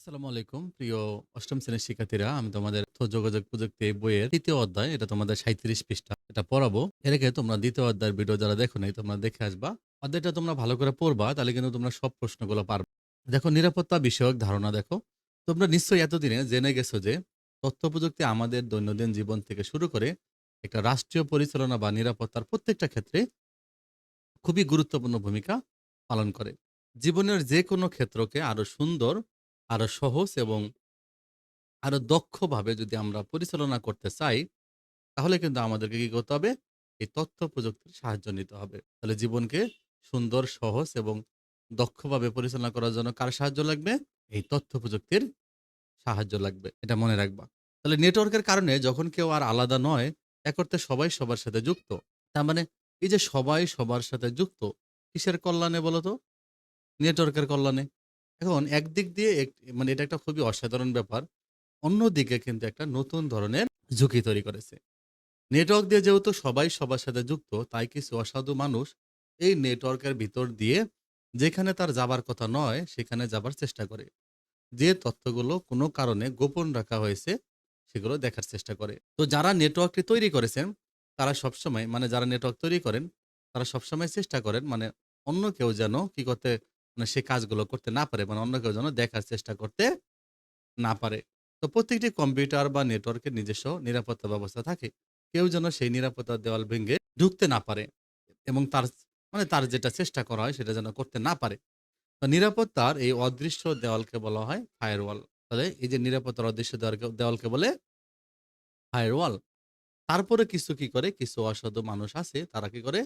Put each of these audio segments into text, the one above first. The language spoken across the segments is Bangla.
আসসালামু আলাইকুম প্রিয় অষ্টম শ্রেণীর শিক্ষার্থীরা, আমি তোমাদের তথ্য যোগাযোগ প্রযুক্তি এই বইয়ের তৃতীয় অধ্যায়, এটা তোমাদের 37 পৃষ্ঠা, এটা পড়াবো। এর আগে তোমরা দ্বিতীয় অধ্যায়ের ভিডিও যারা দেখো নাই তোমরা দেখে আসবা। অধ্যায়টা তোমরা ভালো করে পড়বা, তাহলে কিন্তু তোমরা সব প্রশ্নগুলো পারবে। দেখো, নিরাপত্তা বিষয়ক ধারণা। দেখো, তোমরা নিশ্চয়ই এতদিনে জেনে গেছো যে তথ্য প্রযুক্তি আমাদের দৈনন্দিন জীবন থেকে শুরু করে একটা রাষ্ট্রীয় পরিচালনা বা নিরাপত্তার প্রত্যেকটা ক্ষেত্রে খুবই গুরুত্বপূর্ণ ভূমিকা পালন করে। জীবনের যে কোনো ক্ষেত্রকে আরো সুন্দর, আরো সহজ এবং আরো দক্ষভাবে যদি আমরা পরিচালনা করতে চাই, তাহলে কিন্তু আমাদেরকে কি করতে হবে? এই তথ্য প্রযুক্তির সাহায্য নিতে হবে। তাহলে জীবনকে সুন্দর, সহজ এবং দক্ষভাবে পরিচালনা করার জন্য কার সাহায্য লাগবে? এই তথ্য প্রযুক্তির সাহায্য লাগবে। এটা মনে রাখবা। তাহলে নেটওয়ার্কের কারণে যখন কেউ আর আলাদা নয়, এক অর্থে সবাই সবার সাথে যুক্ত। তার মানে এই যে সবাই সবার সাথে যুক্ত, কিসের কল্যাণে বলো তো? নেটওয়ার্কের কল্যাণে। এখন একদিক দিয়ে মানে এটা একটা খুবই অসাধারণ ব্যাপার। অন্যদিকে কিন্তু একটা নতুন ধরনের ঝুঁকি তৈরি করেছে। নেটওয়ার্ক দিয়ে যেহেতু সবাই সবার সাথে যুক্ত, তাই কিছু অসাধু মানুষ এই নেটওয়ার্কের ভিতর দিয়ে যেখানে তার যাবার কথা নয়, সেখানে যাবার চেষ্টা করে। যে তথ্যগুলো কোনো কারণে গোপন রাখা হয়েছে, সেগুলো দেখার চেষ্টা করে। তো যারা নেটওয়ার্কটি তৈরি করেছেন, তারা সবসময় মানে যারা নেটওয়ার্ক তৈরি করেন, তারা সবসময় চেষ্টা করেন মানে অন্য কেউ যেন কি করতে মানে সে কাজগুলো করতে না পারে, মানে অন্য কেউ যেন দেখার চেষ্টা করতে না পারে। তো প্রত্যেকটি কম্পিউটার বা নেটওয়ার্কের নিজস্ব নিরাপত্তা ব্যবস্থা থাকে। কেউ যেন সেই নিরাপত্তার দেওয়াল ভেঙে ঢুকতে না পারে এবং তার যেটা চেষ্টা করা হয় সেটা যেন করতে না পারে। তো নিরাপত্তার এই অদৃশ্য দেওয়ালকে বলা হয় ফায়ারওয়াল। তাহলে এই যে নিরাপত্তার অদৃশ্য দেওয়ালকে বলে ফায়ারওয়াল। তারপরে কিছু কি করে? কিছু অসাধু মানুষ আছে, তারা কি করে?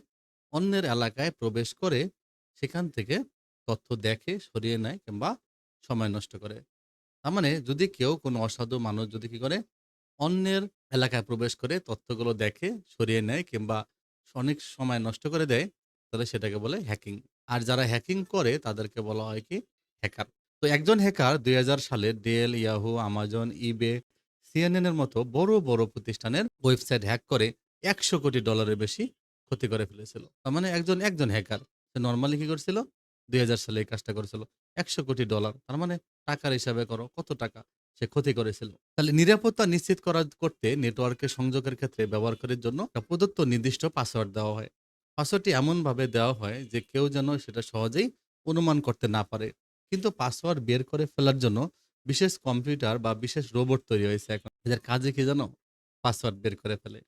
অন্যের এলাকায় প্রবেশ করে সেখান থেকে তথ্য দেখে, সরিয়ে নেয় কিংবা সময় নষ্ট করে। তার মানে যদি কেউ কোনো অসাধু মানুষ যদি কি করে? অন্যের এলাকায় প্রবেশ করে তথ্যগুলো দেখে, সরিয়ে নেয় কিংবা অনেক সময় নষ্ট করে দেয়, তাহলে সেটাকে বলে হ্যাকিং। আর যারা হ্যাকিং করে তাদেরকে বলা হয় কি? হ্যাকার। তো একজন হ্যাকার ২০০০ সালে ডেল, ইয়াহু, আমাজন, ইবে, সিএনএন এর মতো বড়, বড় প্রতিষ্ঠানের ওয়েবসাইট হ্যাক করে $১০০ কোটি বেশি ক্ষতি করে ফেলেছিল। তার মানে একজন হ্যাকার। সে নরমালি কি করছিল? ২০০০ সালে এই কাজটা করেছিল। $১০০ কোটি। তার মানে টাকার হিসাবে করো কত টাকা সে ক্ষতি করেছিল। তাহলে নিরাপত্তা নিশ্চিত করতে নেটওয়ার্কের সংযোগের ক্ষেত্রে ব্যবহারকারীর জন্য একটা প্রদত্ত নির্দিষ্ট পাসওয়ার্ড দেওয়া হয়। পাসওয়ার্ডটি এমনভাবে দেওয়া হয় যে কেউ যেন সেটা সহজেই অনুমান করতে না পারে। কিন্তু পাসওয়ার্ড বের করে ফেলার জন্য বিশেষ কম্পিউটার বা বিশেষ রোবট তৈরি হয়েছে এখন। এদের কাজে কি জানো? পাসওয়ার্ড বের করে ফেলে।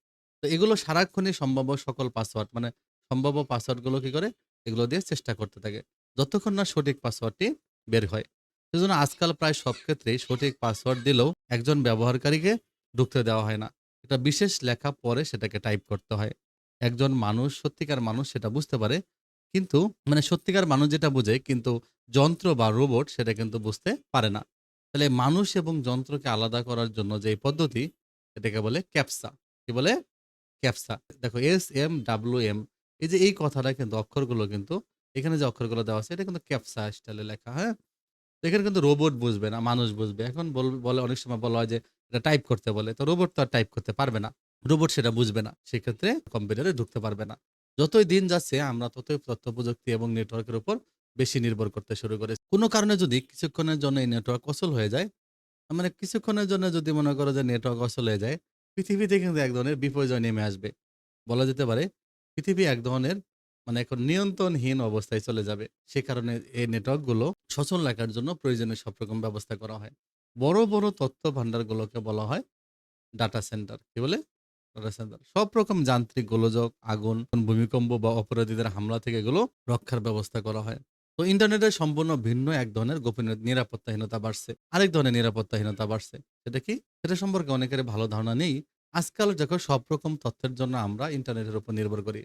তো এগুলো সারাক্ষণই সম্ভাব্য সকল পাসওয়ার্ড মানে সম্ভাব্য পাসওয়ার্ডগুলো কি করে? এগুলো দিয়ে চেষ্টা করতে থাকে। যতক্ষণ না সঠিক পাসওয়ার্ডটি বের হয়। সেজন্য আজকাল প্রায় সব ক্ষেত্রেই সঠিক পাসওয়ার্ড দিলেও একজন ব্যবহারকারীকে ঢুকতে দেওয়া হয় না। একটা বিশেষ লেখা পরে সেটাকে টাইপ করতে হয়। একজন মানুষ, সত্যিকার মানুষ সেটা বুঝতে পারে। কিন্তু মানে সত্যিকার মানুষ যেটা বুঝে, কিন্তু যন্ত্র বা রোবট সেটা কিন্তু বুঝতে পারে না। তাহলে মানুষ এবং যন্ত্রকে আলাদা করার জন্য যে পদ্ধতি, এটাকে বলে ক্যাপসা। কি বলে? ক্যাপসা। দেখো SMWM, এই যে এই কথাটা কিন্তু অক্ষরগুলো কিন্তু এখানে যে অক্ষরগুলো দেওয়া আছে এটা কিন্তু ক্যাপসা স্টাইলে লেখা, হ্যাঁ? তো এখানে কিন্তু রোবট বুঝবে না, মানুষ বুঝবে। এখন বলে অনেক সময় বলা হয় যে এটা টাইপ করতে বলে। তো রোবট তো আর টাইপ করতে পারবে না। রোবট সেটা বুঝবে না। সেক্ষেত্রে কম্পিউটারে ঢুকতে পারবে না। যতই দিন যাচ্ছে আমরা ততই তথ্য প্রযুক্তি এবং নেটওয়ার্কের উপর বেশি নির্ভর করতে শুরু করেছি। কোন কারণে যদি কিছুক্ষণের জন্য এই নেটওয়ার্ক অচল হয়ে যায়, মানে কিছুক্ষণের জন্য যদি মনে করো যে নেটওয়ার্ক অচল হয়ে যায়, পৃথিবীতে কিন্তু এক ধরনের বিপর্যয় নেমে আসবে। বলা যেতে পারে পৃথিবী এক ধরনের মানে এখন নিয়ন্ত্রণহীন অবস্থায় চলে যাবে। সে কারণে এই নেটওয়ার্কগুলো সচল রাখার জন্য প্রয়োজনীয় সব রকম ব্যবস্থা করা হয়। বড়, বড় তথ্য ভান্ডারগুলোকে বলা হয় ডাটা সেন্টার। কি বলে? Data centre. সব রকম যান্ত্রিক গোলযোগ, আগুন, ভূমিকম্প বা অপরাধীদের হামলা থেকে এগুলো রক্ষার ব্যবস্থা করা হয়। তো ইন্টারনেটের সম্পূর্ণ ভিন্ন এক ধরনের নিরাপত্তাহীনতা বাড়ছে। আরেক ধরনের নিরাপত্তাহীনতা বাড়ছে। সেটা কি? সেটা সম্পর্কে অনেকেরই ভালো ধারণা নেই। আজকাল দেখো সব রকম তথ্যের জন্য আমরা ইন্টারনেটের উপর নির্ভর করি।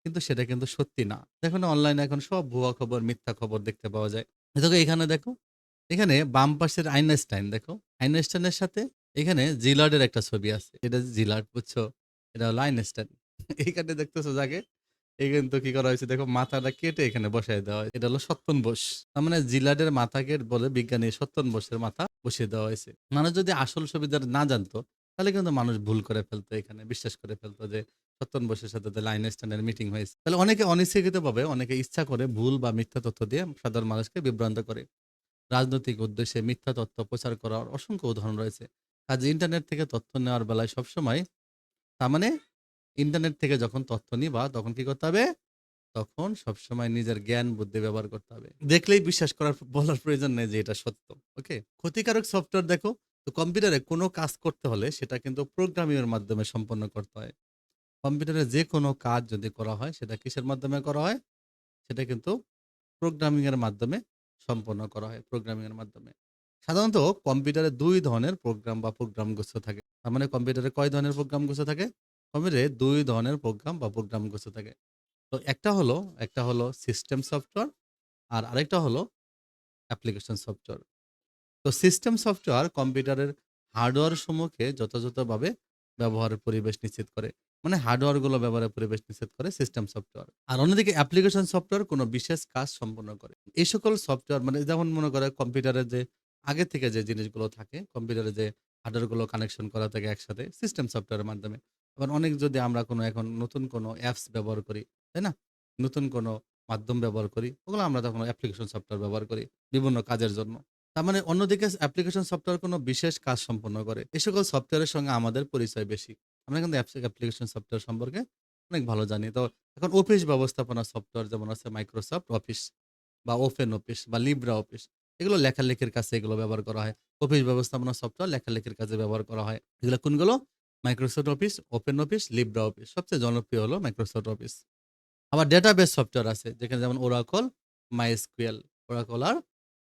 কিন্তু সেটা কিন্তু সত্যি না। দেখো না, অনলাইনে এখন সব ভুয়া খবর, মিথ্যা খবর দেখতে পাওয়া যায়। দেখো এখানে দেখো, এখানে বাম পাশের আইনস্টাইন দেখো। আইনস্টাইনের সাথে এখানে জিলার্ডের একটা ছবি আছে। এটা জিলার্ড, বুঝছো? এটা হলো আইনস্টাইন। এইখানে দেখতেছো যাকে, এই কিন্তু কি করা হয়েছে দেখো, মাথাটা কেটে এখানে বসায় দেওয়া হয়েছে। এটা হলো সত্যেন বোস। তার মানে জিলার্ডের মাথাকে বলে বিজ্ঞানী সত্যেন বোসের মাথা বসিয়ে দেওয়া হয়েছে। মানুষ যদি আসল সুবিধা না জানতো, তাহলে কিন্তু মানুষ ভুল করে ফেলতো, এখানে বিশ্বাস করে ফেলতো যে সত্যেন বোসের সাথে তাহলে আইনস্টাইনের মিটিং হয়েছে। তাহলে অনেকে অনিচ্ছাকৃতভাবে, অনেকে ইচ্ছা করে ভুল বা মিথ্যা তথ্য দিয়ে সাধারণ মানুষকে বিভ্রান্ত করে। রাজনৈতিক উদ্দেশ্যে মিথ্যা তথ্য প্রচার করার অসংখ্য উদাহরণ রয়েছে। কাজে ইন্টারনেট থেকে তথ্য নেওয়ার বেলায় সবসময় তার মানে ইন্টারনেট থেকে যখন তথ্য নিবা তখন কি করতে হবে? তখন সবসময় নিজের জ্ঞান বুদ্ধি ব্যবহার করতে হবে। দেখলেই বিশ্বাস করার বলার প্রয়োজন নেই যে এটা সত্য। ওকে? ক্ষতিকারক সফটওয়্যার দেখো, তো কম্পিউটারে কোনো কাজ করতে হলে সেটা কিন্তু প্রোগ্রামিং এর মাধ্যমে সম্পন্ন করতে হয়। কম্পিউটারে যেকোনো কাজ যদি করা হয় সেটা কিসের মাধ্যমে করা হয়? সেটা কিন্তু প্রোগ্রামিং এর মাধ্যমে সম্পন্ন করা হয়, প্রোগ্রামিং এর মাধ্যমে। সাধারণত কম্পিউটারে ২ ধরনের প্রোগ্রাম বা প্রোগ্রাম গুচ্ছ থাকে। তার মানে কম্পিউটারে কয় ধরনের প্রোগ্রাম গুচ্ছ থাকে? কম্পিউটারে ২ ধরনের প্রোগ্রাম বা প্রোগ্রাম গুচ্ছ থাকে। তো একটা হলো সিস্টেম সফটওয়্যার আর আরেকটা হলো অ্যাপ্লিকেশন সফটওয়্যার। তো সিস্টেম সফটওয়্যার কম্পিউটারের হার্ডওয়্যার সমূহকে যথাযথভাবে ব্যবহারের পরিবেশ নিশ্চিত করে। মানে হার্ডওয়্যার গুলো ব্যবহারের পরিবেশ নিশ্চিত করে সিস্টেম সফটওয়্যার। আর অন্যদিকে অ্যাপ্লিকেশন সফটওয়্যার কোনো বিশেষ কাজ সম্পন্ন করে। এই সকল সফটওয়্যার মানে যেমন মনে করে কম্পিউটারের যে আগে থেকে যে জিনিসগুলো থাকে, কম্পিউটারে যে হার্ডওয়্যার গুলো কানেকশন করা থাকে একসাথে সিস্টেম সফটওয়্যারের মাধ্যমে। আবার অনেক যদি আমরা কোনো এখন নতুন কোনো অ্যাপস ব্যবহার করি, তাই না? নতুন কোনো মাধ্যম ব্যবহার করি, ওগুলো আমরা তখন অ্যাপ্লিকেশন সফটওয়্যার ব্যবহার করি বিভিন্ন কাজের জন্য। তার মানে অন্যদিকে অ্যাপ্লিকেশন সফটওয়্যার কোনো বিশেষ কাজ সম্পন্ন করে। এই সকল সফটওয়্যারের সঙ্গে আমাদের পরিচয় বেশি। আমরা কিন্তু অ্যাপ্লিকেশন সফটওয়্যার সম্পর্কে অনেক ভালো জানি। তো এখন অফিস ব্যবস্থাপনা সফটওয়্যার যেমন আছে Microsoft অফিস বা ওপেন অফিস বা লিব্রা অফিস। এগুলো লেখালেখির কাজে এগুলো ব্যবহার করা হয়। অফিস ব্যবস্থাপনা সফটওয়্যার লেখালেখির কাজে ব্যবহার করা হয়। এগুলো কোনগুলো? Microsoft office, open office, Libra office. সবচেয়ে জনপ্রিয় হলো Microsoft অফিস। আবার ডেটাবেস সফটওয়্যার আছে যেখানে যেমন Oracle, MySQL, Oracle আর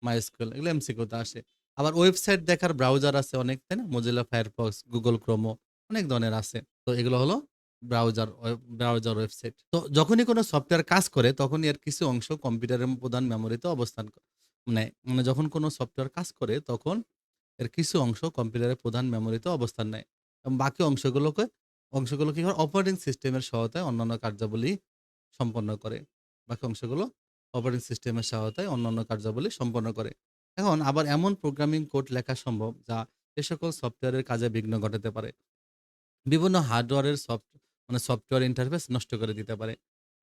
MySQL এগুলো এমসিকিউ তে আসে। আবার ওয়েবসাইট দেখার ব্রাউজার আছে অনেক, তাই না? Mozilla Firefox, Google Chrome অনেক ধরনের আছে। তো এগুলো হলো ব্রাউজার ওয়েবসাইট। তো যখনই কোনো সফটওয়্যার কাজ করে তখনই এর কিছু অংশ কম্পিউটারের প্রধান মেমোরিতে অবস্থান নেয়। মানে যখন কোনো সফটওয়্যার কাজ করে তখন এর কিছু অংশ কম্পিউটারের প্রধান মেমোরিতে অবস্থান নেয়। এবং বাকি অংশগুলো কি হয়? অপারেটিং সিস্টেমের সহায়তায় অন্যান্য কার্যাবলী সম্পন্ন করে। বাকি অংশগুলো অপারেটিং সিস্টেমের সহায়তায় অন্যান্য কার্যাবলী সম্পন্ন করে। এখন আবার এমন প্রোগ্রামিং কোড লেখা সম্ভব যা এ সকল সফটওয়্যারের কাজে বিঘ্ন ঘটাতে পারে। বিভিন্ন হার্ডওয়্যারের সফটওয়্যার ইন্টারফেস নষ্ট করে দিতে পারে।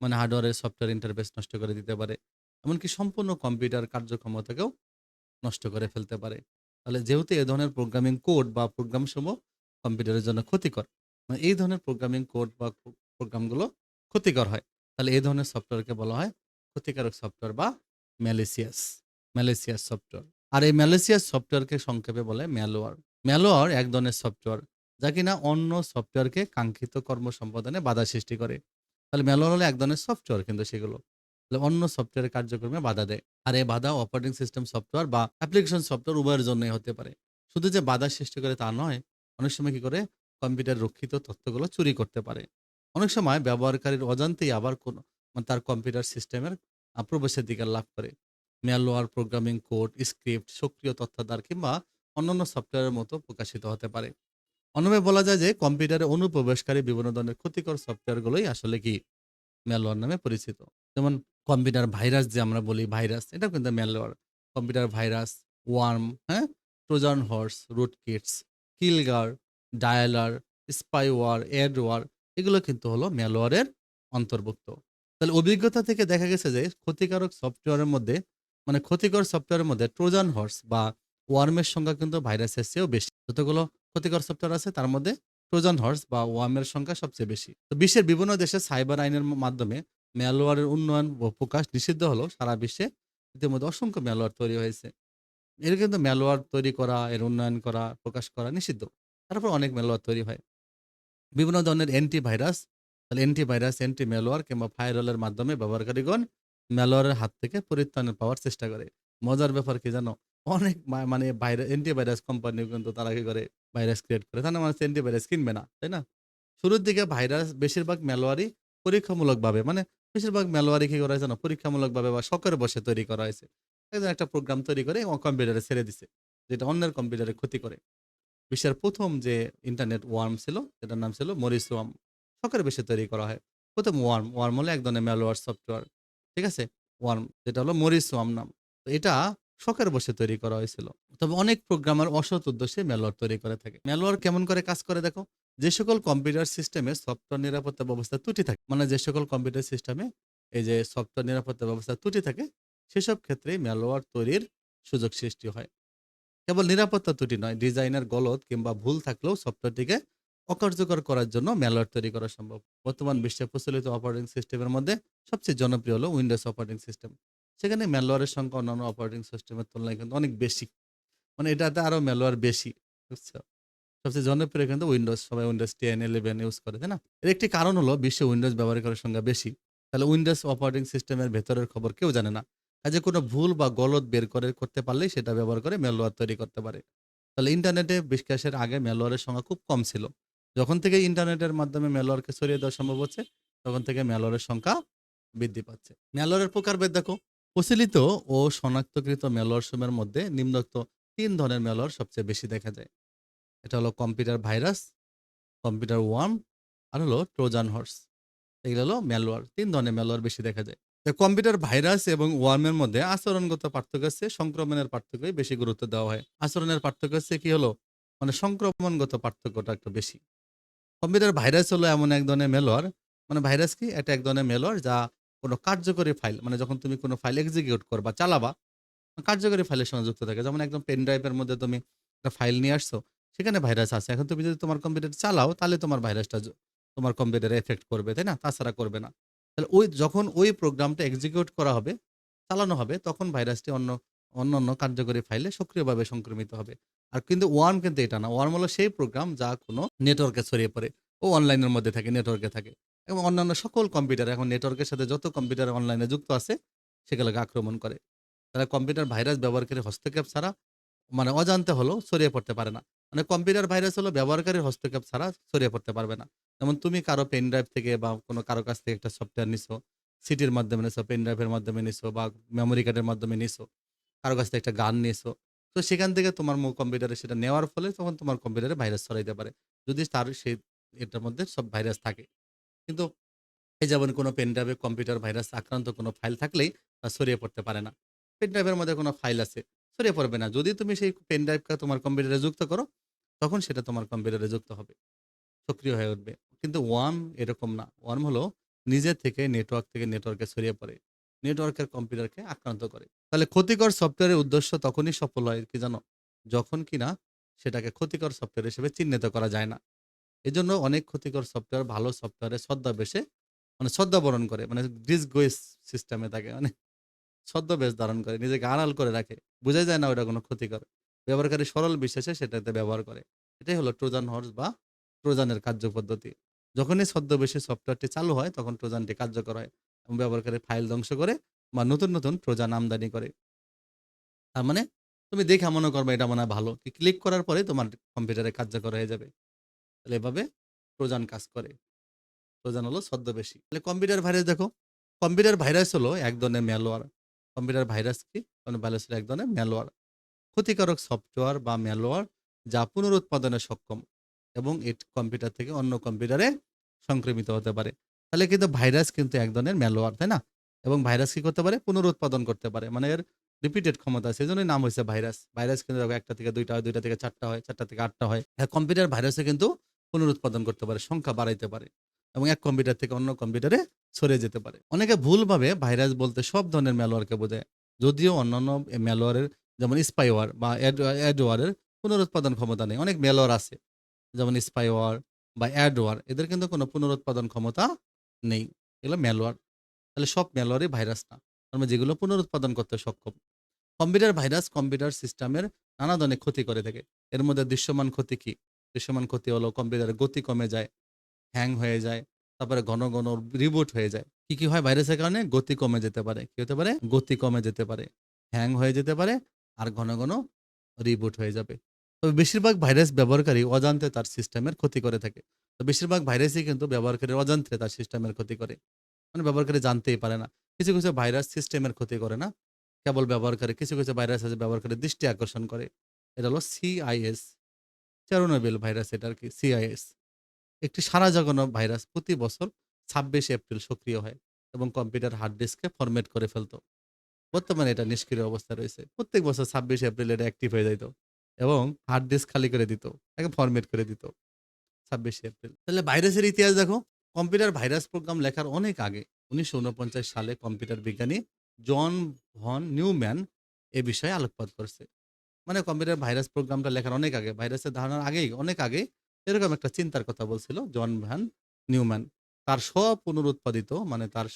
মানে হার্ডওয়্যারের সফটওয়্যার ইন্টারফেস নষ্ট করে দিতে পারে। এমনকি সম্পূর্ণ কম্পিউটার কার্যক্ষমতাকেও নষ্ট করে ফেলতে পারে। তাহলে যেহেতু এ ধরনের প্রোগ্রামিং কোড বা প্রোগ্রামসমূহ কম্পিউটারের জন্য ক্ষতিকর। মানে এই ধরনের প্রোগ্রামিং কোড বা প্রোগ্রামগুলো ক্ষতিকর হয়। তাহলে এই ধরনের সফটওয়্যারকে বলা হয় ক্ষতিকারক সফটওয়্যার বা ম্যালিসিয়াস, ম্যালিসিয়াস সফটওয়্যার। আর এই ম্যালিসিয়াস সফটওয়্যারকে সংক্ষেপে বলে ম্যালওয়্যার। ম্যালওয়্যার এক ধরনের সফটওয়্যার যা কিনা অন্য সফটওয়্যারকে কাঙ্ক্ষিত কর্ম সম্পাদনে বাধা সৃষ্টি করে। তাহলে ম্যালওয়্যার হলো এক ধরনের সফটওয়্যার কিন্তু সেগুলো। তাহলে অন্য সফটওয়্যারের কার্যক্রমে বাধা দেয়। আর এই বাধা অপারেটিং সিস্টেম সফটওয়্যার বা অ্যাপ্লিকেশন সফটওয়্যার উভয়ের জন্যই হতে পারে। শুধু যে বাধা সৃষ্টি করে তা নয়, অনেক সময় কি করে কম্পিউটার রক্ষিত তথ্যগুলো চুরি করতে পারে। অনেক সময় ব্যবহারকারীর অজান্তেই আবার কোন মানে তার কম্পিউটার সিস্টেমের প্রবেশাধিকার লাভ করে। ম্যালওয়্যার, প্রোগ্রামিং কোড, স্ক্রিপ্ট, সক্রিয় তথ্যাধার কিংবা অন্যান্য সফটওয়্যারের মতো প্রকাশিত হতে পারে। অন্যভাবে বলা যায় যে কম্পিউটারে অনুপ্রবেশকারী বিভিন্ন ধরনের ক্ষতিকর সফটওয়্যারগুলোই আসলে কি ম্যালওয়্যার নামে পরিচিত। যেমন কম্পিউটার ভাইরাস যে আমরা বলি ভাইরাস, এটাও কিন্তু ম্যালওয়্যার। কম্পিউটার ভাইরাস, ওয়ার্ম, হ্যাঁ? Trojan horse, রুটকিটস, keylogger, dialler, spyware, অ্যাডওয়ার এগুলো কিন্তু হলো ম্যালওয়্যারের অন্তর্ভুক্ত। তাহলে অভিজ্ঞতা থেকে দেখা গেছে যে ক্ষতিকারক সফটওয়্যারের মধ্যে মানে ক্ষতিকর সফটওয়্যারের মধ্যে ট্রোজান হর্স বা ওয়ার্মের সংখ্যা কিন্তু ভাইরাসের চেয়েও বেশি। যতগুলো ক্ষতিকর সফটওয়্যার আছে তার মধ্যে ট্রোজান হর্স বা ওয়ার্মের সংখ্যা সবচেয়ে বেশি। তো বিশ্বের বিভিন্ন দেশে সাইবার আইনের মাধ্যমে ম্যালওয়্যারের উন্নয়ন ও প্রকাশ নিষিদ্ধ হলেও সারা বিশ্বে ইতিমধ্যে অসংখ্য ম্যালওয়্যার তৈরি হয়েছে। এর কিন্তু ম্যালওয়্যার তৈরি করা, এর উন্নয়ন করা, প্রকাশ করা নিষিদ্ধ। তারপর অনেক ম্যালওয়্যার তৈরি হয়। বিভিন্ন ধরনের অ্যান্টিভাইরাস, তাহলে অ্যান্টিভাইরাস, অ্যান্টি ম্যালওয়্যার কিংবা ফায়ারওয়ালের মাধ্যমে ব্যবহারকারীগণ ম্যালওয়্যারের হাত থেকে পরিত্রাণ পাওয়ার চেষ্টা করে। মজার ব্যাপার কি জানো? অনেক মানে অ্যান্টিভাইরাস কোম্পানিও কিন্তু তারা কি করে? ভাইরাস ক্রিয়েট করে। তার মানে মানুষ অ্যান্টিভাইরাস কিনবে না, তাই না? শুরুর দিকে ভাইরাস বেশিরভাগ ম্যালওয়্যারই পরীক্ষামূলকভাবে মানে বেশিরভাগ ম্যালওয়্যারই কি করা হয়েছে জানো? পরীক্ষামূলকভাবে বা শখের বশে তৈরি করা হয়েছে। একজন একটা প্রোগ্রাম তৈরি করে কম্পিউটারে ছেড়ে দিছে। যেটা অন্যের কম্পিউটারে ক্ষতি করে। বিশ্বের ১ম যে ইন্টারনেট ওয়ার্ম ছিল, সেটার নাম ছিল মরিস ওয়ার্ম। শখের বশে তৈরি করা হয়। ১ম ওয়ার্ম হলো এক ধরনের ম্যালওয়্যার সফটওয়্যার। ঠিক আছে? ওয়ার্ম যেটা হলো মরিস ওয়ার্ম নাম। তো এটা শখের বশে তৈরি করা হয়েছিল। তবে অনেক প্রোগ্রামার অসৎ উদ্দেশ্যে ম্যালওয়্যার তৈরি করে থাকে। ম্যালওয়্যার কেমন করে কাজ করে দেখো? যে সকল কম্পিউটার সিস্টেমে সফটওয়্যার নিরাপত্তা ব্যবস্থার ত্রুটি থাকে, মানে যে সকল কম্পিউটার সিস্টেমে এই যে সফটওয়্যার নিরাপত্তা ব্যবস্থার ত্রুটি থাকে, সেসব ক্ষেত্রে ম্যালওয়্যার তৈরির সুযোগ সৃষ্টি হয়। কেবল নিরাপত্তা ত্রুটি নয়, ডিজাইনের গলদ কিংবা ভুল থাকলেও সফটওয়্যারটিকে অকার্যকর করার জন্য ম্যালওয়্যার তৈরি করা সম্ভব। বর্তমান বিশ্বে প্রচলিত অপারেটিং সিস্টেমের মধ্যে সবচেয়ে জনপ্রিয় হলো উইন্ডোজ অপারেটিং সিস্টেম। সেখানে ম্যালওয়্যারের সংখ্যা অন্যান্য অপারেটিং সিস্টেমের তুলনায় কিন্তু অনেক বেশি। মানে এটাতে আরো ম্যালওয়্যার বেশি। বুঝছো? সবচেয়ে জনপ্রিয় কিন্তু উইন্ডোজ। সবাই উইন্ডোজ 10, 11 ইউজ করে, তাই না? এর একটি কারণ হলো বিশ্বে উইন্ডোজ ব্যবহারকারীর সংখ্যা বেশি। তাহলে উইন্ডোজ অপারেটিং সিস্টেমের ভেতরের খবর কেউ জানে না। কাজে কোনো ভুল বা গলদ বের করতে পারলেই সেটা ব্যবহার করে ম্যালওয়্যার তৈরি করতে পারে। তাহলে ইন্টারনেটে বিকাশের আগে ম্যালওয়্যারের সংখ্যা খুব কম ছিল। যখন থেকে ইন্টারনেটের মাধ্যমে ম্যালওয়্যারকে ছড়িয়ে দেওয়া সম্ভব হচ্ছে, তখন থেকে ম্যালওয়্যারের সংখ্যা বৃদ্ধি পাচ্ছে। ম্যালওয়্যারের প্রকারভেদ দেখো। প্রচলিত ও শনাক্তকৃত ম্যালওয়্যার সমূহের মধ্যে নিম্নোক্ত ৩ ধরনের ম্যালওয়্যার সবচেয়ে বেশি দেখা যায়। এটা হলো কম্পিউটার ভাইরাস, কম্পিউটার ওয়ার্ম আর হলো ট্রোজান হর্স। এগুলো হলো ম্যালওয়্যার। ৩ ধরনের ম্যালওয়্যার বেশি দেখা যায়। তো কম্পিউটার ভাইরাস এবং ওয়ার্মের মধ্যে আচরণগত পার্থক্য আছে, সংক্রমণের পার্থক্যই বেশি গুরুত্ব দেওয়া হয়। আচরণের পার্থক্য হচ্ছে কি হলো? মানে সংক্রমণগত পার্থক্যটা একটু বেশি। কম্পিউটার ভাইরাস হলো এমন এক ধরনের ম্যালওয়্যার, মানে ভাইরাস কি? এটা এক ধরনের ম্যালওয়্যার যা কোনো কার্যকরী ফাইল, মানে যখন তুমি কোনো ফাইল এক্সিকিউট করবা, চালাবা, কার্যকরী ফাইলের সঙ্গে যুক্ত থাকে। যেমন একদম পেন ড্রাইভের মধ্যে তুমি একটা ফাইল নিয়ে আসছো, সেখানে ভাইরাস আছে। এখন তুমি যদি তোমার কম্পিউটার চালাও, তাহলে তোমার ভাইরাসটা তোমার কম্পিউটারে এফেক্ট করবে, তাই না? তাছাড়া করবে না। তাহলে যখন ওই প্রোগ্রামটা এক্সিকিউট করা হবে, চালানো হবে, তখন ভাইরাসটি অন্যান্য কার্যকরী ফাইলে সক্রিয়ভাবে সংক্রমিত হবে। আর কিন্তু ওয়ার্ম কিন্তু এটা না। ওয়ার্ম হলো সেই প্রোগ্রাম যা কোনো নেটওয়ার্কে ছড়িয়ে পড়ে। ও অনলাইনের মধ্যে থাকে, নেটওয়ার্কে থাকে। এবং অন্যান্য সকল কম্পিউটার, এখন নেটওয়ার্কের সাথে যত কম্পিউটার অনলাইনে যুক্ত আছে, সেগুলোকে আক্রমণ করে। তারা কম্পিউটার ভাইরাস ব্যবহারকারীর হস্তক্ষেপ ছাড়া, মানে অজান্তে হলেও ছড়িয়ে পড়তে পারে না। মানে কম্পিউটার ভাইরাস হলো ব্যবহারকারীর হস্তক্ষেপ ছাড়া ছড়িয়ে পড়তে পারবে না। যেমন তুমি কারো পেন ড্রাইভ থেকে বা কারো কাছ থেকে একটা সফটওয়্যার নিছো, সিটির মাধ্যমে নিছো, পেন ড্রাইভের মাধ্যমে নিছো বা মেমোরি কার্ডের মাধ্যমে নিছো, কারো কাছ থেকে একটা গান নিছো। তো সেখান থেকে তোমার কম্পিউটারে সেটা নেওয়ার ফলে তখন তোমার কম্পিউটারে ভাইরাস ছড়াইতে পারে। যদি তার সেই এটার মধ্যে সব ভাইরাস থাকে। কিন্তু এই যেমন কোনো পেনড্রাইভে কম্পিউটার ভাইরাস আক্রান্ত কোনো ফাইল থাকলেই তা ছড়িয়ে পড়তে পারে না। পেনড্রাইভের মধ্যে কোনো ফাইল আছে, ছড়িয়ে পড়বে না। যদি তুমি সেই পেনড্রাইভটা তোমার কম্পিউটারে যুক্ত করো, তখন সেটা তোমার কম্পিউটারে যুক্ত হবে, সক্রিয় হয়ে উঠবে। কিন্তু ওয়ার্ম এরকম না। ওয়ার্ম হলো নিজে থেকে নেটওয়ার্কে ছড়িয়ে পড়ে। নেটওয়ার্কের কম্পিউটারকে আক্রান্ত করে। তাহলে ক্ষতিকর সফটওয়্যারের উদ্দেশ্য তখনই সফল হয় কি জানো? যখন কিনা সেটাকে ক্ষতিকর সফটওয়্যার হিসেবে চিহ্নিত করা যায় না। এজন্য অনেক ক্ষতিকর সফটওয়্যার ভালো সফটওয়্যারের ছদ্মবেশে, মানে ছদ্মবরণ করে, মানে ডিসগুইস সিস্টেমে থাকে, মানে ছদ্মবেশ ধারণ করে, নিজেকে আড়াল করে রাখে। বোঝাই যায় না ওটা কোনো ক্ষতিকর। ব্যবহারকারী সরল বিশ্বাসে সেটাতে ব্যবহার করে। এটাই হলো ট্রোজান হর্স বা ট্রোজানের কার্যপদ্ধতি। যখনই ছদ্মবেশী সফটওয়্যারটি চালু হয়, তখন ট্রোজানটি কার্যকর হয় এবং ব্যবহারকারীর ফাইল ধ্বংস করে বা নতুন ট্রোজান আমদানি করে। তার মানে তুমি দেখে মনে করবে এটা মনে হয় ভালো। ক্লিক করার পরে তোমার কম্পিউটারে কার্যকর হয়ে যাবে। তাহলে এভাবে ট্রোজান কাজ করে। ট্রোজান হলো ছদ্মবেশী। তাহলে কম্পিউটার ভাইরাস দেখো। কম্পিউটার ভাইরাস হলো এক ধরনের ম্যালওয়্যার। কম্পিউটার ভাইরাস কি? কম্পিউটার ভাইরাস হলো এক ধরনের ম্যালওয়্যার। ক্ষতিকারক সফটওয়্যার বা ম্যালওয়্যার যা পুনরুৎপাদনে সক্ষম এবং এটি কম্পিউটার থেকে অন্য কম্পিউটারে সংক্রমিত হতে পারে। তাহলে কিন্তু ভাইরাস কিন্তু এক ধরনের ম্যালওয়্যার, তাই না? এবং ভাইরাস কি করতে পারে? পুনরুৎপাদন করতে পারে। মানে এর রিপিটেড ক্ষমতা আছে। এজন্যই নাম হইছে ভাইরাস। ভাইরাস কিন্তু দেখো ১ টা থেকে ২ টা হয়, ২ টা থেকে ৪ টা হয়, ৪ টা থেকে ৮ টা হয়। কম্পিউটার ভাইরাসে কিন্তু পুনরুৎপাদন করতে পারে, সংখ্যা বাড়াইতে পারে এবং এক কম্পিউটার থেকে অন্য কম্পিউটারে ছড়িয়ে যেতে পারে। অনেকে ভুলভাবে ভাইরাস বলতে সব ধরনের ম্যালওয়্যারকে বোঝায়। যদিও অন্যান্য ম্যালওয়্যারের, যেমন স্পাইওয়্যার বা অ্যাডওয়্যারের পুনরুৎপাদন ক্ষমতা নেই। অনেক ম্যালওয়্যার আছে, যেমন স্পাইওয়্যার বা অ্যাডওয়্যার, এদের কিন্তু কোনো পুনরুৎপাদন ক্ষমতা নেই। এগুলো ম্যালওয়্যার। তাহলে সব ম্যালওয়্যারই ভাইরাস না। তার মানে যেগুলো পুনরুৎপাদন করতে সক্ষম। কম্পিউটার ভাইরাস কম্পিউটার সিস্টেমের নানা ধরনের ক্ষতি করে থাকে। এর মধ্যে দৃশ্যমান ক্ষতি কি? দৃশ্যমান ক্ষতি হলো কম্পিউটারের গতি কমে যায়, হ্যাং হয়ে যায়, তারপরে ঘন রিবুট হয়ে যায়। কি হয় ভাইরাসের কারণে? গতি কমে যেতে পারে। কি হতে পারে? গতি কমে যেতে পারে, হ্যাং হয়ে যেতে পারে আর ঘন রিবুট হয়ে যাবে। তবে বেশিরভাগ ভাইরাস ব্যবহারকারী অজান্তে তার সিস্টেমের ক্ষতি করে থাকে। তো বেশিরভাগ ভাইরাসই কিন্তু ব্যবহারকারীর অজান্তে তার সিস্টেমের ক্ষতি করে। মানে ব্যবহারকারী জানতেই পারে না। কিছু ভাইরাস সিস্টেমের ক্ষতি করে না। কেবল ব্যবহারকারী, কিছু ভাইরাস আছে ব্যবহারকারীর দৃষ্টি আকর্ষণ করে। এটা হলো সিআইএস, চেরনোবিল ভাইরাস, এটা আরকি সিআইএস। একটি সাড়া জাগানো ভাইরাস প্রতি বছর ২৬ এপ্রিল সক্রিয় হয় এবং কম্পিউটার হার্ড ডিস্ককে ফরম্যাট করে ফেলত। বর্তমানে এটা নিষ্ক্রিয় অবস্থায় রয়েছে। প্রত্যেক বছর ২৬ এপ্রিল এটা অ্যাক্টিভ হয়ে যাইত এবং হার্ড ডিস্ক খালি করে দিত। একে ফরম্যাট করে দিত ২৬ এপ্রিল। তাহলে ভাইরাসের ইতিহাস দেখো। কম্পিউটার ভাইরাস প্রোগ্রাম লেখার অনেক আগে ১৯৪৯ সালে কম্পিউটার বিজ্ঞানী জন ভন নিউম্যান এ বিষয়ে আলোকপাত করছে। মানে কম্পিউটার ভাইরাস প্রোগ্রামটা লেখার অনেক আগে, ভাইরাসের ধারণার আগেই, অনেক আগেই এরকম একটা চিন্তার কথা বলছিল জন ভ্যান নিউম্যান। তার স্ব-পুনরুৎপাদিত মানে তার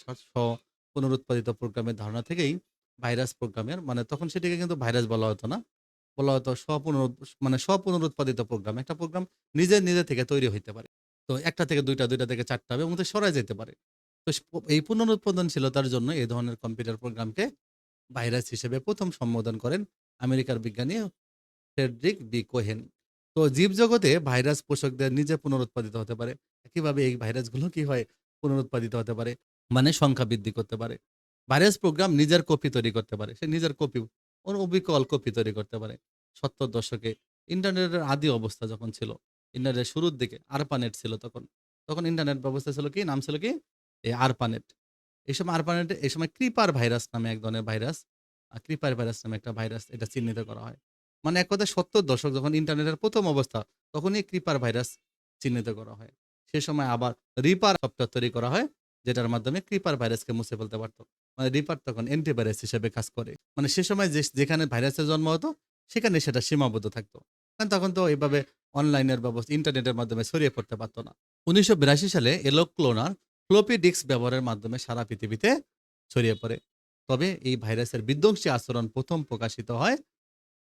পুনরুৎপাদিত প্রোগ্রামের ধারণা থেকেই ভাইরাস প্রোগ্রামের মানে তখন সেটিকে কিন্তু ভাইরাস বলা হতো না। বলা হতো স্ব-পুনরুৎপাদিত প্রোগ্রাম। একটা প্রোগ্রাম নিজে থেকে তৈরি হইতে পারে। তো ১ টা থেকে ২ টা, ২ টা থেকে ৪ টা এবং সরাই যেতে পারে। তো এই পুনরুৎপাদনশীলতার জন্য এই ধরনের কম্পিউটার প্রোগ্রামকে ভাইরাস হিসেবে ১ম সম্বোধন করেন আমেরিকার বিজ্ঞানী ফ্রেডরিক বি. কোহেন। তো জীবজগতে ভাইরাস পোষকদের নিজে পুনরুৎপাদিত হতে পারে। একইভাবে এই ভাইরাসগুলো কি হয়? পুনরুৎপাদিত হতে পারে। মানে সংখ্যা বৃদ্ধি করতে পারে। ভাইরাস প্রোগ্রাম নিজের কপি তৈরি করতে পারে। সে নিজের কপি অবিকল কপি তৈরি করতে পারে। ৭০ দশকে ইন্টারনেটের আদি অবস্থা যখন ছিল, ইন্টারনেটের শুরুর দিকে ARPANET ছিল তখন। তখন ইন্টারনেট ব্যবস্থা ছিল কি? নাম ছিল কি? এই ARPANET। এই সময় ক্রিপার ভাইরাস নামে এক ধরনের ভাইরাস, ক্রিপার ভাইরাস নামে একটা ভাইরাস এটা চিহ্নিত করা হয়। মানে এক কথায় ৭০ দশক যখন ইন্টারনেটের ১ম অবস্থা, তখনই ক্রিপার ভাইরাস চিহ্নিত করা হয়। সে সময় আবার রিপার সফটওয়্যার তৈরি করা হয়, যেটার মাধ্যমে ক্রিপার ভাইরাসকে মুছে ফেলতে পারত। মানে রিপার তখন অ্যান্টিভাইরাস হিসেবে কাজ করে। মানে সে সময় যেখানে ভাইরাসের জন্ম হতো, সেখানে সেটা সীমাবদ্ধ থাকতো। কারণ তখন তো এভাবে অনলাইনের ব্যবস্থা ইন্টারনেটের মাধ্যমে ছড়িয়ে পড়তে পারত না। ১৯৮২ সালে এলো ক্লোনার ফ্লপি ডিস্ক ব্যবহারের মাধ্যমে সারা পৃথিবীতে ছড়িয়ে পড়ে। তবে এই ভাইরাসের বিধ্বংসী আচরণ ১ম প্রকাশিত হয়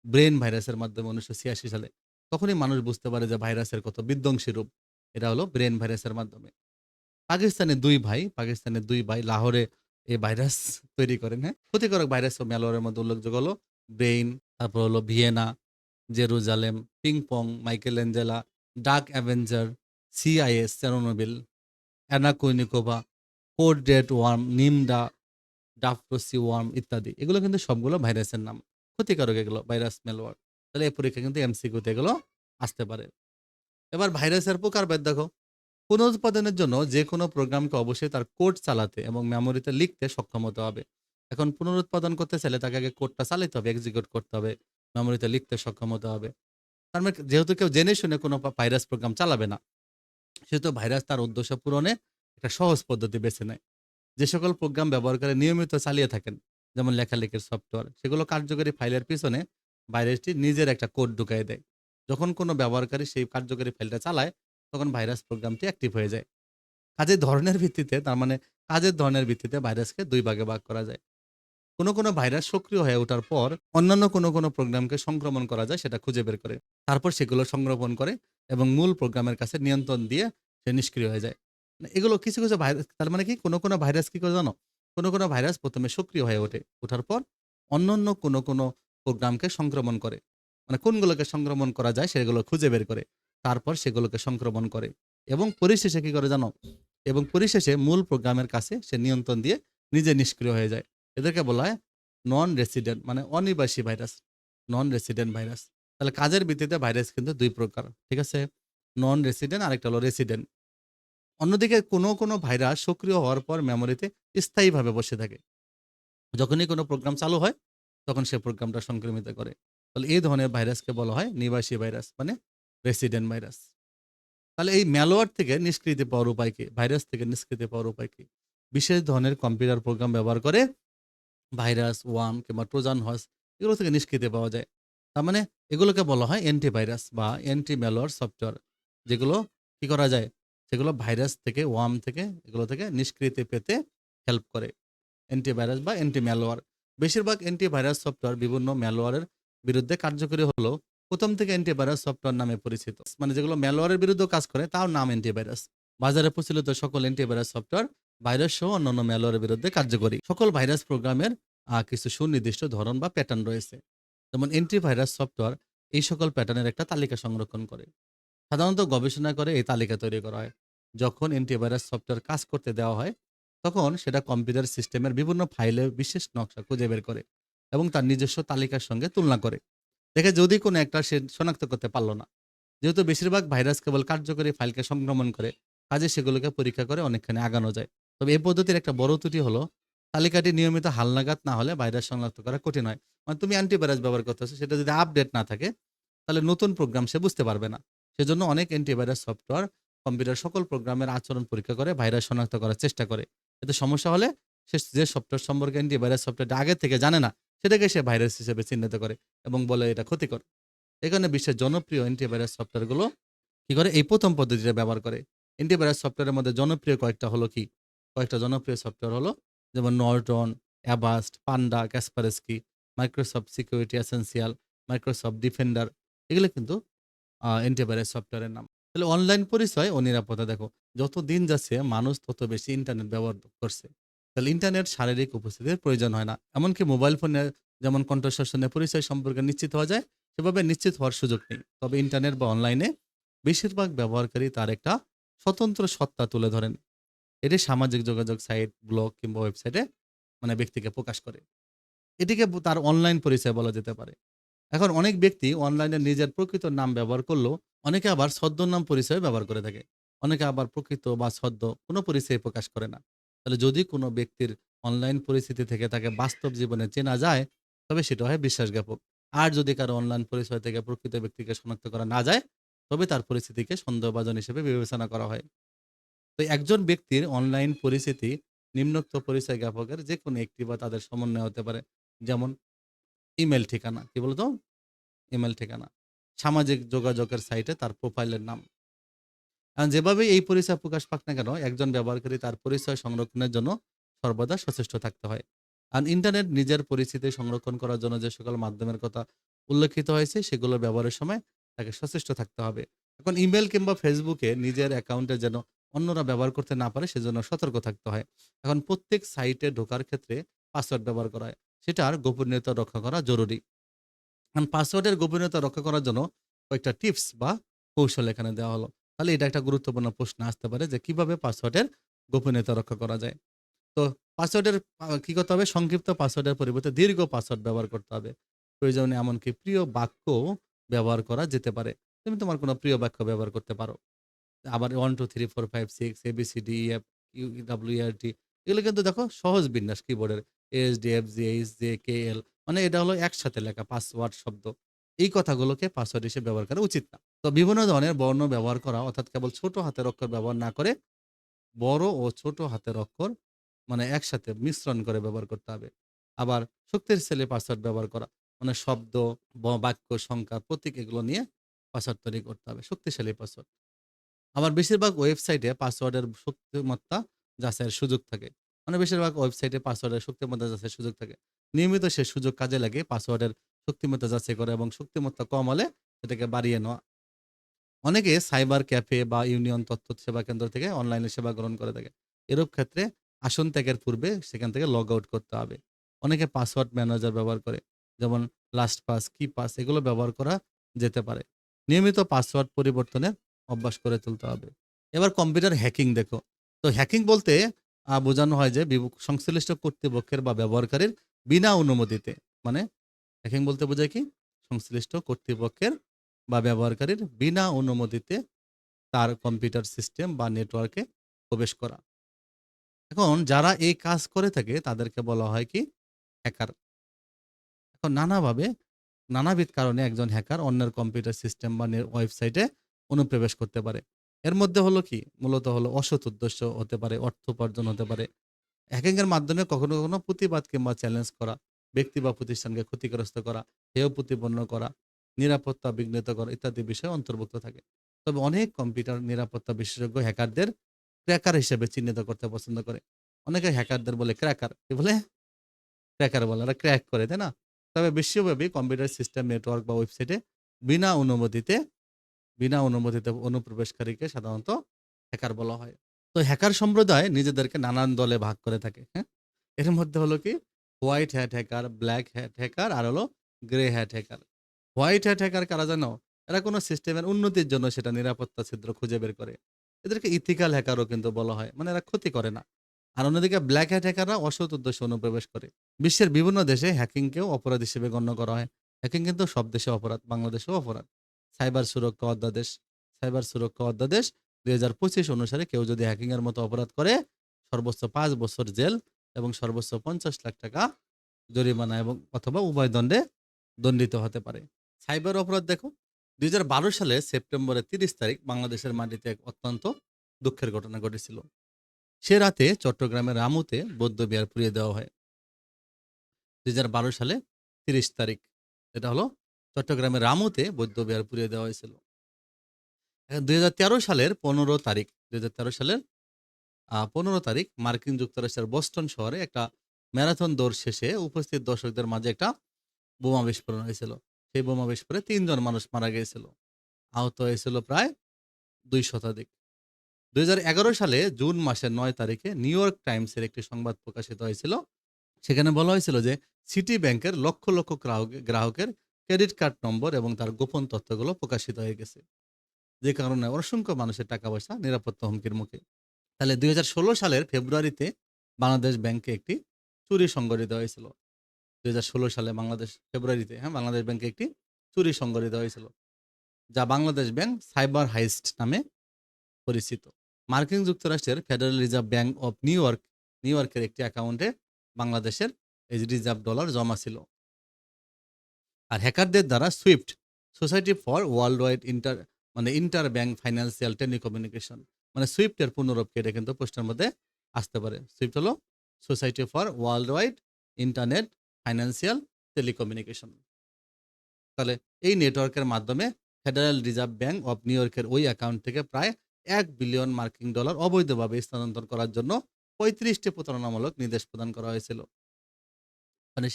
ব্রেন ভাইরাসের মাধ্যমে ১৯৮৬ সালে। তখনই মানুষ বুঝতে পারে যে ভাইরাসের কত বিধ্বংসী রূপ। এটা হলো ব্রেন ভাইরাসের মাধ্যমে। পাকিস্তানের ২ ভাই লাহোরে এই ভাইরাস তৈরি করেন, হ্যাঁ? ক্ষতিকারক ভাইরাস ও ম্যালওয়্যারের মধ্যে উল্লেখযোগ্য হলো ব্রেইন, তারপর হলো Vienna, Jerusalem, ping pong, Michelangelo, dark avenger, CIS, Chernobyl, Anna Kournikova, code red worm, Nimda, ডাফটোসি ওয়ার্ম ইত্যাদি। এগুলো কিন্তু সবগুলো ভাইরাসের নাম। ক্ষতিকারক এগুলো ভাইরাস ম্যালওয়্যার। তাহলে এই পরীক্ষা কিন্তু এমসিকিউতে এগুলো আসতে পারে। এবার ভাইরাসের প্রকারভেদ দেখো। পুনরুৎপাদনের জন্য যেকোনো প্রোগ্রামকে অবশ্যই তার কোড চালাতে এবং মেমোরিতে লিখতে সক্ষম হতে হবে। এখন পুনরুৎপাদন করতে চাইলে তাকে আগে কোডটা চালাতে হবে, এক্সিকিউট করতে হবে, মেমোরিতে লিখতে সক্ষম হতে হবে। তার মানে যেহেতু কেউ জেনে শুনে কোনো ভাইরাস প্রোগ্রাম চালাবে না, সেহেতু ভাইরাস তার উদ্দেশ্য পূরণে একটা সহজ পদ্ধতি বেছে নেয়। যে সকল প্রোগ্রাম ব্যবহারকারী নিয়মিত চালিয়ে থাকেন, যেমন লেখালেখির সফটওয়্যার, সেগুলো কার্যকরী ফাইলের পিছনে ভাইরাসটি নিজের একটা কোড ঢুকাই দেয়। যখন কোনো ব্যবহারকারী সেই কার্যকরী ফাইলটা চালায়, তখন ভাইরাস প্রোগ্রামটি অ্যাক্টিভ হয়ে যায়। কাজের ধরনের ভিত্তিতে তার মানে কাজের ধরনের ভিত্তিতে ভাইরাসকে ২ ভাগে ভাগ করা যায়। কোনো ভাইরাস সক্রিয় হয়ে ওঠার পর অন্যান্য কোনো প্রোগ্রামকে সংক্রমণ করা যায় সেটা খুঁজে বের করে। তারপর সেগুলো সংরক্ষণ করে এবং মূল প্রোগ্রামের কাছে নিয়ন্ত্রণ দিয়ে সে নিষ্ক্রিয় হয়ে যায়। এগুলো কিছু ভাইরাস তার মানে কি কোনো ভাইরাস কি করে জানো? কোনো ভাইরাস ১ম এ সক্রিয় হয়ে ওঠে। ওঠার পর অন্যান্য কোনো প্রোগ্রামকে সংক্রমণ করে। মানে কোনগুলোকে সংক্রমণ করা যায় সেগুলো খুঁজে বের করে। তারপর সেগুলোকে সংক্রমণ করে। এবং পরিশেষে কি করে জানো? এবং পরিশেষে মূল প্রোগ্রামের কাছে সে নিয়ন্ত্রণ দিয়ে নিজে নিষ্ক্রিয় হয়ে যায়। এদেরকে বলা হয় নন রেসিডেন্ট মানে অনিবাসী ভাইরাস, নন রেসিডেন্ট ভাইরাস। তাহলে কাজের ভিত্তিতে ভাইরাস কিন্তু ২ প্রকার। ঠিক আছে? নন রেসিডেন্ট আরেকটা হলো রেসিডেন্ট। অন্যদিকে কোনো ভাইরাস সক্রিয় হওয়ার পর মেমোরিতে স্থায়ীভাবে বসে থাকে। যখনই কোনো প্রোগ্রাম চালু হয়, তখন সে প্রোগ্রামটা সংক্রমিত করে। তাহলে এই ধরনের ভাইরাসকে বলা হয় নিবাসী ভাইরাস মানে রেসিডেন্ট ভাইরাস। তাহলে এই ম্যালওয়্যার থেকে নিষ্কৃতি পাওয়ার উপায় কি? ভাইরাস থেকে নিষ্কৃতি পাওয়ার উপায় কি? বিশেষ ধরনের কম্পিউটার প্রোগ্রাম ব্যবহার করে ভাইরাস, ওয়ার্ম কিংবা ট্রোজান হর্স এগুলো থেকে নিষ্কৃতি পাওয়া যায়। তার মানে এগুলোকে বলা হয় অ্যান্টিভাইরাস বা অ্যান্টি ম্যালওয়্যার সফটওয়্যার। যেগুলো কি করা যায়? সেগুলো ভাইরাস থেকে, ওয়ার্ম থেকে এগুলো থেকে নিষ্কৃতি পেতে হেল্প করে। অ্যান্টিভাইরাস বা অ্যান্টি ম্যালওয়্যার। বেশিরভাগ অ্যান্টিভাইরাস সফটওয়্যার বিভিন্ন ম্যালওয়্যারের বিরুদ্ধে কার্যকরী হলেও ১ম থেকে অ্যান্টিভাইরাস সফটওয়্যার নামে পরিচিত। মানে যেগুলো ম্যালওয়্যারের বিরুদ্ধেও কাজ করে তার নাম অ্যান্টিভাইরাস। বাজারে প্রচলিত সকল অ্যান্টিভাইরাস সফটওয়্যার ভাইরাস সহ অন্যান্য ম্যালওয়্যারের বিরুদ্ধে কার্যকরী। সকল ভাইরাস প্রোগ্রামের কিছু সুনির্দিষ্ট ধরন বা প্যাটার্ন রয়েছে। যেমন অ্যান্টিভাইরাস সফটওয়্যার এই সকল প্যাটার্নের একটা তালিকা সংরক্ষণ করে। সাধারণত গবেষণা করে এই তালিকা তৈরি করা হয়। যখন অ্যান্টিভাইরাস সফটওয়্যার কাজ করতে দেওয়া হয়, তখন সেটা কম্পিউটার সিস্টেমের বিভিন্ন ফাইলে বিশেষ নকশা খুঁজে বের করে এবং তার নিজস্ব তালিকার সঙ্গে তুলনা করে। দেখে যদি কোনো একটা সে শনাক্ত করতে পারল না। যেহেতু বেশিরভাগ ভাইরাস কেবল কার্যকরী ফাইলকে সংক্রমণ করে, কাজে সেগুলোকে পরীক্ষা করে অনেকখানি আগানো যায়। তবে এই পদ্ধতির একটা বড় ত্রুটি হলো তালিকাটি নিয়মিত হালনাগাদ না হলে ভাইরাস শনাক্ত করা কঠিন হয়। মানে তুমি অ্যান্টিভাইরাস ব্যবহার করতেছো, সেটা যদি আপডেট না থাকে, তাহলে নতুন প্রোগ্রাম সে বুঝতে পারবে না। সেজন্য অনেক অ্যান্টিভাইরাস সফটওয়্যার কম্পিউটার সকল প্রোগ্রামের আচরণ পরীক্ষা করে ভাইরাস শনাক্ত করার চেষ্টা করে। এতে সমস্যা হলে সে যে সফটওয়্যার সম্পর্কে অ্যান্টিভাইরাস সফটওয়্যারটা আগে থেকে জানে না, সেটাকে সে ভাইরাস হিসেবে চিহ্নিত করে এবং বলে এটা ক্ষতিকর। এ কারণে বিশ্বের জনপ্রিয় অ্যান্টিভাইরাস সফটওয়্যারগুলো কি করে? এই ১ম পদ্ধতিটা ব্যবহার করে। অ্যান্টিভাইরাস সফটওয়্যারের মধ্যে জনপ্রিয় কয়েকটা হলো কি? কয়েকটা জনপ্রিয় সফটওয়্যার হলো যেমন Norton, Avast, Panda, Kaspersky, Microsoft Security Essential, Microsoft Defender এগুলো কিন্তু অ্যান্টিভাইরাস সফটওয়্যারের নাম। তাহলে অনলাইন পরিচয় ও নিরাপত্তা দেখো, যত দিন যাচ্ছে মানুষ তত বেশি ইন্টারনেট ব্যবহার করছে। তাহলে ইন্টারনেট শারীরিক উপস্থিতির প্রয়োজন হয় না। এমনকি মোবাইল ফোনে যেমন কণ্ঠস্বর পরিচয় সম্পর্কে নিশ্চিত হওয়া যায়, সেভাবে নিশ্চিত হওয়ার সুযোগ নেই। তবে ইন্টারনেট বা অনলাইনে বেশিরভাগ ব্যবহারকারী তার একটা স্বতন্ত্র সত্তা তুলে ধরেন। এটি সামাজিক যোগাযোগ সাইট, ব্লগ কিংবা ওয়েবসাইটে ব্যক্তিকে প্রকাশ করে। এটিকে তার অনলাইন পরিচয় বলা যেতে পারে। এখন অনেক ব্যক্তি অনলাইনে নিজের প্রকৃত নাম ব্যবহার করলেও অনেকে আবার ছদ্মনাম পরিচয় ব্যবহার করে থাকে। অনেকে আবার প্রকৃত বা ছদ্ম কোনো পরিচয় প্রকাশ করে না। তাহলে যদি কোনো ব্যক্তির অনলাইন পরিস্থিতি থেকে তাকে বাস্তব জীবনে চেনা যায়, তবে সেটা হয় বিশ্বাসঘাতক। আর যদি কারো অনলাইন পরিচয় থেকে প্রকৃত ব্যক্তিকে শনাক্ত করা না যায়, তবে তার পরিস্থিতিকে সন্দেহভাজন হিসেবে বিবেচনা করা হয়। তো একজন ব্যক্তির অনলাইন পরিচিতি নিম্নোক্ত পরিচয় জ্ঞাপকের যেকোনো একটি বা তাদের সমন্বয় হতে পারে। যেমন ইমেইল ঠিকানা। কি বলতো? ইমেইল ঠিকানা। সামাজিক যোগাযোগের সাইটে তার প্রোফাইলের নাম। যেভাবেই এই পরিচয় প্রকাশ পাক না কেন, একজন ব্যবহারকারী তার পরিচয় সংরক্ষণের জন্য সর্বদা সচেষ্ট থাকতে হয়। আর ইন্টারনেট নিজের পরিচিতি সংরক্ষণ করার জন্য যে সকল মাধ্যমের কথা উল্লেখিত হয়েছে, সেগুলো ব্যবহারের সময় তাকে সচেষ্ট থাকতে হবে। এখন ইমেইল কিংবা ফেসবুকে নিজের অ্যাকাউন্টে যেন অন্যরা ব্যবহার করতে না পারে, সেজন্য সতর্ক থাকতে হয়। এখন প্রত্যেক সাইটে ঢোকার ক্ষেত্রে পাসওয়ার্ড ব্যবহার করা হয়। সেটার গোপনীয়তা রক্ষা করা জরুরি। এখন পাসওয়ার্ডের গোপনীয়তা রক্ষা করার জন্য কয়েকটা টিপস বা কৌশল এখানে দেওয়া হলো। তাহলে এটা একটা গুরুত্বপূর্ণ প্রশ্ন আসতে পারে যে কিভাবে পাসওয়ার্ডের গোপনীয়তা রক্ষা করা যায়। তো পাসওয়ার্ডের কি করতে হবে? সংক্ষিপ্ত পাসওয়ার্ডের পরিবর্তে দীর্ঘ পাসওয়ার্ড ব্যবহার করতে হবে। প্রয়োজনে এমনকি প্রিয় বাক্য ব্যবহার করা যেতে পারে। তুমি তোমার কোনো প্রিয় বাক্য ব্যবহার করতে পারো। আবার 1, 2, 3, 4, 5, 6 ABCD, EF, UWERT এগুলো কিন্তু দেখো সহজ বিন্যাস কিবোর্ডের ASDF, GH, JKL এটা হলো একসাথে লেখা পাসওয়ার্ড শব্দ। এই কথাগুলোকে পাসওয়ার্ড হিসেবে ব্যবহার করা উচিত না। তো বিভিন্ন ধরনের বর্ণ ব্যবহার করা অর্থাৎ কেবল ছোট হাতের অক্ষর ব্যবহার না করে বড় ও ছোট হাতের অক্ষর একসাথে মিশ্রণ করে ব্যবহার করতে হবে। আবার শক্তিশালী পাসওয়ার্ড ব্যবহার করা শব্দ, বাক্য, সংখ্যা, প্রতীক এগুলো নিয়ে পাসওয়ার্ড তৈরি করতে হবে। শক্তিশালী পাসওয়ার্ড। আবার বেশিরভাগ ওয়েবসাইটে পাসওয়ার্ডের শক্তিমত্তা যাচাইয়ের সুযোগ থাকে। বেশিরভাগ ওয়েবসাইটে পাসওয়ার্ডের শক্তিমত্তা যাচাইয়ের সুযোগ থাকে। নিয়মিত সে সুযোগ কাজে লাগে পাসওয়ার্ডের শক্তিমত্তা যাচাই করে এবং শক্তিমত্তা কম হলে সেটাকে বাড়িয়ে নেওয়া। অনেকে সাইবার ক্যাফে বা ইউনিয়ন তথ্য সেবা কেন্দ্র থেকে অনলাইনে সেবা গ্রহণ করে থাকে। এরূপ ক্ষেত্রে আসন ত্যাগের পূর্বে সেখান থেকে লগ আউট করতে হবে। অনেকে পাসওয়ার্ড ম্যানেজার ব্যবহার করে। যেমন লাস্ট পাস, কি পাস এগুলো ব্যবহার করা যেতে পারে। নিয়মিত পাসওয়ার্ড পরিবর্তনের অভ্যাস করে তুলতে হবে। এবার কম্পিউটার হ্যাকিং দেখো। তো হ্যাকিং বলতে বোঝানো হয় যে সংশ্লিষ্ট কর্তৃপক্ষের বা ব্যবহারকারীর বিনা অনুমতিতে মানে হ্যাকিং বলতে বোঝায় কি? সংশ্লিষ্ট কর্তৃপক্ষের বা ব্যবহারকারীর বিনা অনুমতিতে তার কম্পিউটার সিস্টেম বা নেটওয়ার্কে প্রবেশ করা। এখন যারা এই কাজ করে থাকে তাদেরকে বলা হয় কি? হ্যাকার। এখন নানাবিধ কারণে একজন হ্যাকার অন্যের কম্পিউটার সিস্টেম বা ওয়েবসাইটে অনুপ্রবেশ করতে পারে। এর মধ্যে হলো কি? মূলত হলো অসৎ উদ্দেশ্য হতে পারে, অর্থ উপার্জন হতে পারে। হ্যাকিং এর মাধ্যমে কখনো প্রতিবাদ কিংবা চ্যালেঞ্জ করা, ব্যক্তি বা প্রতিষ্ঠানকে ক্ষতিগ্রস্ত করা, হেয় প্রতিপন্ন করা, নিরাপত্তা বিঘ্নিত করা ইত্যাদি বিষয় অন্তর্ভুক্ত থাকে। তবে অনেক কম্পিউটার নিরাপত্তা বিশেষজ্ঞ হ্যাকারদের ক্র্যাকার হিসেবে চিহ্নিত করতে পছন্দ করে। অনেকে হ্যাকারদের বলে ক্র্যাকার। কি বলে? ক্র্যাকার বলে। ওরা ক্র্যাক করে, তাই না? তবে বিশ্বব্যাপী কম্পিউটার সিস্টেম, নেটওয়ার্ক বা ওয়েবসাইটে বিনা অনুমতিতে বিনা অনুমতিতে অনুপ্রবেশকারীকে সাধারণত হ্যাকার বলা হয়। তো হ্যাকার সম্প্রদায় নিজেদেরকে নানান দলে ভাগ করে থাকে। হ্যাঁ? এর মধ্যে হলো কি? White hat hacker, black hat hacker আর হলো grey hat hacker. White hat hacker কারা জানো? এরা কোনো সিস্টেমের উন্নতির জন্য সেটা নিরাপত্তা ছিদ্র খুঁজে বের করে। এদেরকে ইথিক্যাল হ্যাকারও কিন্তু বলা হয়। এরা ক্ষতি করে না। আর অন্যদিকে ব্লাক হ্যাট হ্যাকাররা অসৎ উদ্দেশ্যে অনুপ্রবেশ করে। বিশ্বের বিভিন্ন দেশে হ্যাকিংকেও অপরাধ হিসেবে গণ্য করা হয়। হ্যাকিং কিন্তু সব দেশে অপরাধ, বাংলাদেশেও অপরাধ। সাইবার সুরক্ষা অধ্যাদেশ সাইবার সুরক্ষা অধ্যাদেশ ২০২৫ অনুসারে কেউ যদি হ্যাকিং এর মতো অপরাধ করে সর্বোচ্চ ৫ বছর জেল এবং সর্বোচ্চ ৫০ লাখ টাকা জরিমানা এবং অথবা উভয় দণ্ডে দণ্ডিত হতে পারে। সাইবার অপরাধ দেখো ২০১২ সালে সেপ্টেম্বরের ৩০ তারিখ বাংলাদেশের মাটিতে এক অত্যন্ত দুঃখের ঘটনা ঘটেছিল। সে রাতে চট্টগ্রামের রামুতে বৌদ্ধবিহার পুড়িয়ে দেওয়া হয়। ২০১২ সালে 30 তারিখ। এটা হলো চট্টগ্রামের রামুতে বৌদ্ধবিহার পুড়িয়ে দেওয়া হয়েছিল। ২০১৩ সালের ১৫ তারিখ ২০১৩ সালের ১৫ তারিখ মার্কিন যুক্তরাষ্ট্রের বস্টন শহরে একটা ম্যারাথন দৌড় শেষে উপস্থিত দর্শকদের মাঝে একটা বোমা বিস্ফোরণ হয়েছিল। সেই বোমা বিস্ফোরণে ৩ জন মানুষ মারা গিয়েছিল। আহত হয়েছিল প্রায় ২ শতাধিক। ২০১১ সালে জুন মাসের ৯ তারিখে নিউ ইয়র্ক টাইমসের একটি সংবাদ প্রকাশিত হয়েছিল। সেখানে বলা হয়েছিল যে সিটি ব্যাংকের লক্ষ, লক্ষ গ্রাহকের ক্রেডিট কার্ড নম্বর এবং তার গোপন তথ্যগুলো প্রকাশিত হয়ে গেছে। যে কারণে অসংখ্য মানুষের টাকা-পয়সা নিরাপত্তা হুমকির মুখে। তাহলে ২০১৬ সালের ফেব্রুয়ারিতে বাংলাদেশ ব্যাংকে একটি চুরি সংঘটিত হয়েছিল। ২০১৬ সালে ফেব্রুয়ারিতে বাংলাদেশ ব্যাংকে একটি চুরি সংঘটিত হয়েছিল। যা বাংলাদেশ ব্যাংক সাইবার হাইস্ট নামে পরিচিত। মার্কিন যুক্তরাষ্ট্রের federal Reserve Bank of New ইয়র্কের একটি অ্যাকাউন্টে বাংলাদেশের এই রিজার্ভ ডলার জমা ছিল। আর হ্যাকারদের দ্বারা SWIFT society for world wide inter bank financial telecommunication সুইফটের পুনরূপকে এটা কিন্তু প্রশ্নের মধ্যে আসতে পারে। সুইফট হলো society for world wide internet financial telecommunication. তাহলে এই নেটওয়ার্কের মাধ্যমে Federal Reserve Bank of New ইয়র্কের ওই অ্যাকাউন্ট থেকে প্রায় $1 বিলিয়ন অবৈধভাবে স্থানান্তর করার জন্য 35টি প্রতারণামূলক নির্দেশ প্রদান করা হয়েছিল।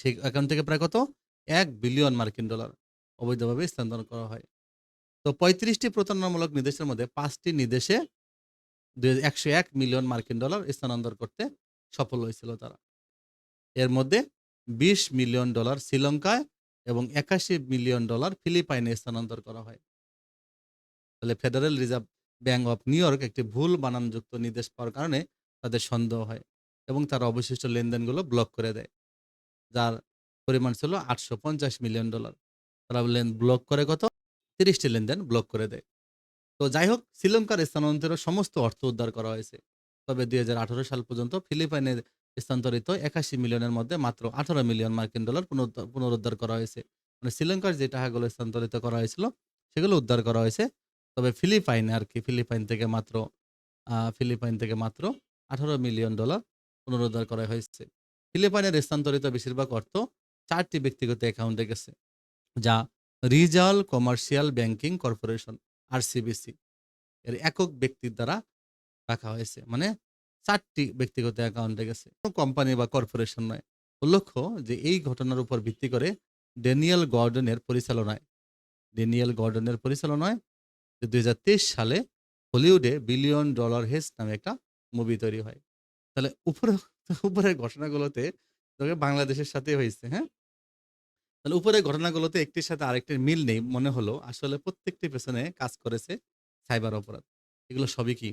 সেই অ্যাকাউন্ট থেকে প্রায় কত $1 বিলিয়ন অবৈধভাবে স্থানান্তর করা হয়। তো 35টি প্রতারণামূলক নির্দেশের মধ্যে 5টি নির্দেশে $101 মিলিয়ন স্থানান্তর করতে সফল হয়েছিল তারা। এর মধ্যে $20 মিলিয়ন শ্রীলঙ্কায় এবং $81 মিলিয়ন ফিলিপাইনে স্থানান্তর করা হয়। তাহলে federal Reserve Bank of new York একটি ভুল বানানযুক্ত নির্দেশ পাওয়ার কারণে তাদের সন্দেহ হয় এবং তারা অবশিষ্ট লেনদেনগুলো ব্লক করে দেয়, যার পরিমাণ ছিল $850 মিলিয়ন। তারা ব্লক করে কত 30টি লেনদেন ব্লক করে দেয়। তো যাই হোক, শ্রীলঙ্কার স্থানান্তরের সমস্ত অর্থ উদ্ধার করা হয়েছে। তবে ২০১৮ সাল পর্যন্ত ফিলিপাইনের স্থানান্তরিত ৮১ মিলিয়নের মধ্যে মাত্র $18 মিলিয়ন পুনরুদ্ধার করা হয়েছে। শ্রীলঙ্কার যে টাকাগুলো স্থানান্তরিত করা হয়েছিল সেগুলো উদ্ধার করা হয়েছে। তবে ফিলিপাইন থেকে মাত্র $18 মিলিয়ন পুনরুদ্ধার করা হয়েছে। ফিলিপাইনের স্থানান্তরিত বেশিরভাগ অর্থ 4টি ব্যক্তিগত অ্যাকাউন্টে গেছে, যা রিজাল কমার্শিয়াল ব্যাংকিং কর্পোরেশন RCBC এর একক ব্যক্তির দ্বারা রাখা হয়েছে। 4টি ব্যক্তিগত অ্যাকাউন্টে গেছে, কোনো কোম্পানি বা কর্পোরেশন নয়। উল্লেখ্য যে এই ঘটনার উপর ভিত্তি করে ড্যানিয়েল গর্ডনের পরিচালনায় 2023 সালে হলিউডে $1 বিলিয়ন হেস্ট নামে একটা মুভি তৈরি হয়। তাহলে উপরের ঘটনাগুলোতে তোকে বাংলাদেশের সাথে হয়েছে, হ্যাঁ? তাহলে উপরের ঘটনাগুলোতে একটির সাথে আরেকটির মিল নেই মনে হলো, আসলে প্রত্যেকটির পেছনে কাজ করেছে সাইবার অপরাধ। এগুলো সবই কি?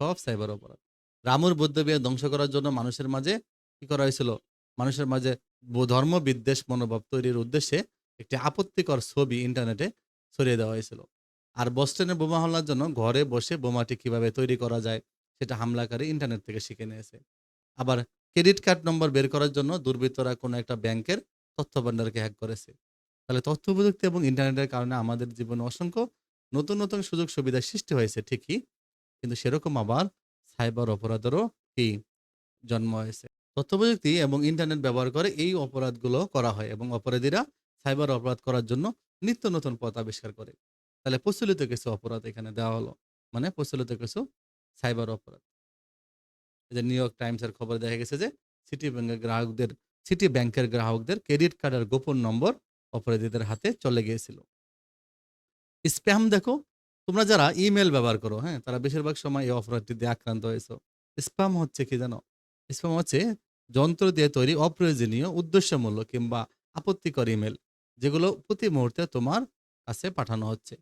সব সাইবার অপরাধ। রামুর বৌদ্ধবিহার ধ্বংস করার জন্য মানুষের মাঝে কি করা হয়েছিল? মানুষের মাঝে ধর্ম বিদ্বেষ মনোভাব তৈরির উদ্দেশ্যে একটি আপত্তিকর ছবি ইন্টারনেটে ছড়িয়ে দেওয়া হয়েছিল। আর বস্টনের বোমা হামলার জন্য ঘরে বসে বোমাটি কিভাবে তৈরি করা যায় সেটা হামলাকারী ইন্টারনেট থেকে শিখে নিয়েছে। আবার ক্রেডিট কার্ড নম্বর বের করার জন্য দুর্বৃত্তরা কোনো একটা ব্যাংকের তথ্য ভান্ডারকে হ্যাক করেছে। তাহলে তথ্য প্রযুক্তি এবং ইন্টারনেটের কারণে আমাদের জীবনে অসংখ্য নতুন নতুন সুযোগ সুবিধার সৃষ্টি হয়েছে ঠিকই, কিন্তু সেরকম আবার সাইবার অপরাধেরও কি জন্ম হয়েছে। তথ্য প্রযুক্তি এবং ইন্টারনেট ব্যবহার করে এই অপরাধগুলো করা হয় এবং অপরাধীরা সাইবার অপরাধ করার জন্য নিত্য নতুন পথ আবিষ্কার করে। তাহলে প্রচলিত কিছু অপরাধ এখানে দেওয়া হলো, প্রচলিত কিছু সাইবার অপরাধ। এই যে নিউ ইয়র্ক টাইমসের খবরে দেখা গেছে যে সিটি ব্যাংকের গ্রাহকদের ক্রেডিট কার্ডের গোপন নম্বর অপরাধীদের হাতে চলে গিয়েছিল। স্প্যাম দেখো, তোমরা যারা ইমেল ব্যবহার করো, হ্যাঁ, তারা বেশিরভাগ সময় এই অপরাধটি দিয়ে আক্রান্ত হয়েছো। স্প্যাম হচ্ছে কি জানো? স্প্যাম হচ্ছে যন্ত্র দিয়ে তৈরি অপ্রয়োজনীয়, উদ্দেশ্যমূলক কিংবা আপত্তিকর ইমেল, যেগুলো প্রতি মুহূর্তে তোমার কাছে পাঠানো হচ্ছে।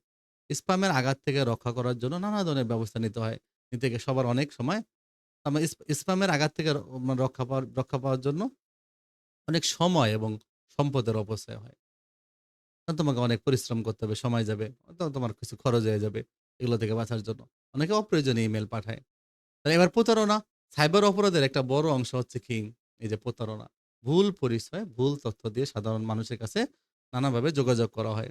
স্প্যামের আঘাত থেকে রক্ষা করার জন্য নানা ধরনের ব্যবস্থা নিতে গিয়ে সবার অনেক সময় স্প্যামের আঘাত থেকে রক্ষা পাওয়ার জন্য অনেক সময় এবং সম্পদের অপচয় হয়। তোমাকে অনেক পরিশ্রম করতে হবে, সময় যাবে, তোমার কিছু খরচ হয়ে যাবে এগুলো থেকে বাঁচার জন্য। অনেকে অপ্রয়োজনীয় ইমেল পাঠায়। তাহলে এবার প্রতারণা, সাইবার অপরাধের একটা বড় অংশ হচ্ছে কি? এই যে প্রতারণা, ভুল পরিচয়, ভুল তথ্য দিয়ে সাধারণ মানুষের কাছে নানাভাবে যোগাযোগ করা হয়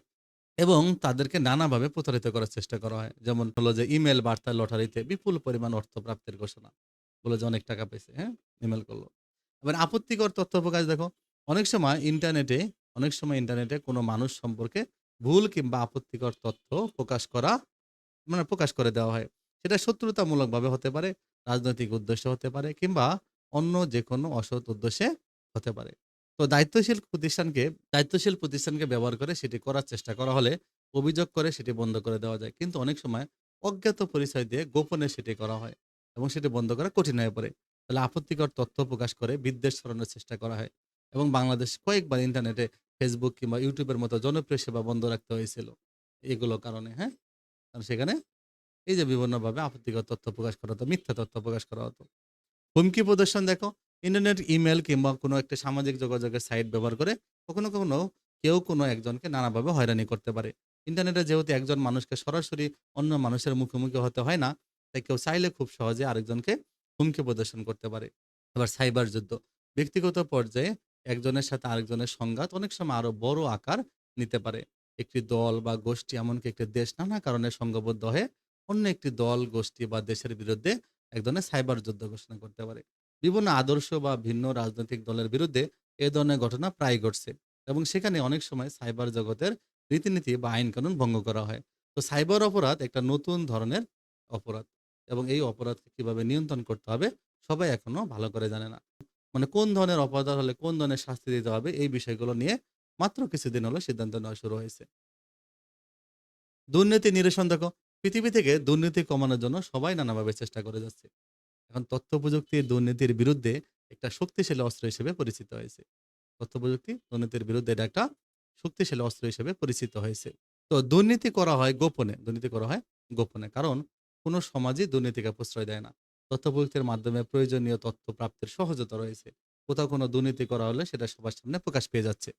এবং তাদেরকে নানাভাবে প্রতারিত করার চেষ্টা করা হয়। যেমন হলো যে ইমেল বার্তার লটারিতে বিপুল পরিমাণ অর্থ প্রাপ্তির ঘোষণা, বলে যে অনেক টাকা পেয়েছে, হ্যাঁ, ইমেল করলো। এবার আপত্তিকর তথ্য প্রকাশ দেখো, অনেক সময় ইন্টারনেটে অনেক সময় ইন্টারনেটে কোনো মানুষ সম্পর্কে ভুল কিংবা আপত্তিকর তথ্য প্রকাশ করা প্রকাশ করে দেওয়া হয়। সেটা শত্রুতামূলকভাবে হতে পারে, রাজনৈতিক উদ্দেশ্য হতে পারে কিংবা অন্য যেকোনো অসৎ উদ্দেশ্যে হতে পারে। তো দায়িত্বশীল প্রতিষ্ঠানকে ব্যবহার করে সেটি করার চেষ্টা করা হলে অভিযোগ করে সেটি বন্ধ করে দেওয়া যায়। কিন্তু অনেক সময় অজ্ঞাত পরিচয় দিয়ে গোপনে সেটি করা হয় এবং সেটি বন্ধ করা কঠিন হয়ে পড়ে। তাহলে আপত্তিকর তথ্য প্রকাশ করে বিদ্বেষ ছড়ানোর চেষ্টা করা হয় এবং বাংলাদেশ কয়েকবার ইন্টারনেটে Facebook কিংবা YouTube এর মতো জনপ্রিয় সেবা বন্ধ রাখতে হয়েছিল। এগুলোর কারণে, হ্যাঁ? কারণ সেখানে এই যে বিভিন্নভাবে আপত্তিকর তথ্য প্রকাশ করা হতো, মিথ্যা তথ্য প্রকাশ করা হতো। হুমকি প্রদর্শন দেখো, ইন্টারনেট, ইমেইল কিংবা কোনো একটা সামাজিক যোগাযোগের সাইট ব্যবহার করে কখনো কেউ কোনো একজনকে নানাভাবে হয়রানি করতে পারে। ইন্টারনেটে যেহেতু একজন মানুষকে সরাসরি অন্য মানুষের মুখোমুখি হতে হয় না, তাই কেউ চাইলে খুব সহজে আরেকজনকে হুমকি প্রদর্শন করতে পারে। আবার সাইবার যুদ্ধ। ব্যক্তিগত পর্যায়ে একজনের সাথে আরেকজনের সংঘাত অনেক সময় আরো বড় আকার নিতে পারে। একটি দল বা গোষ্ঠী এমনকি একটি দেশ নানা কারণে সংঘবদ্ধ হয়ে অন্য একটি দল, গোষ্ঠী বা দেশের বিরুদ্ধে এক ধরনের সাইবার যুদ্ধ ঘোষণা করতে পারে। বিভিন্ন আদর্শ বা ভিন্ন রাজনৈতিক দলের বিরুদ্ধে এ ধরনের ঘটনা প্রায় ঘটছে এবং সেখানে অনেক সময় সাইবার জগতের রীতিনীতি বা আইন কানুন ভঙ্গ করা হয়। তো সাইবার অপরাধ একটা নতুন ধরনের অপরাধ এবং এই অপরাধকে কিভাবে নিয়ন্ত্রণ করতে হবে সবাই এখনো ভালো করে জানে না। মানে কোন ধরনের অপরাধ হলে কোন ধরনের শাস্তি দিতে হবে এই বিষয়গুলো নিয়ে মাত্র কিছুদিন হলো সিদ্ধান্ত নেওয়া শুরু হয়েছে। দুর্নীতি নিরসন দেখো, পৃথিবী থেকে দুর্নীতি কমানোর জন্য সবাই নানাভাবে চেষ্টা করে যাচ্ছে। এখন তথ্য প্রযুক্তি দুর্নীতির বিরুদ্ধে একটা শক্তিশালী অস্ত্র হিসেবে পরিচিত হয়েছে। তথ্য প্রযুক্তি দুর্নীতির বিরুদ্ধে এটা একটা শক্তিশালী অস্ত্র হিসেবে পরিচিত হয়েছে। তো দুর্নীতি করা হয় গোপনে। কারণ কোন সমাজই দুর্নীতিকে প্রশ্রয় দেয় না। তথ্য প্রযুক্তির মাধ্যমে প্রয়োজনীয় তথ্য প্রাপ্তির সহজতা রয়েছে। কোথাও কোনো দুর্নীতি করা হলে সেটা সবার সামনে প্রকাশ পেয়ে যাচ্ছে।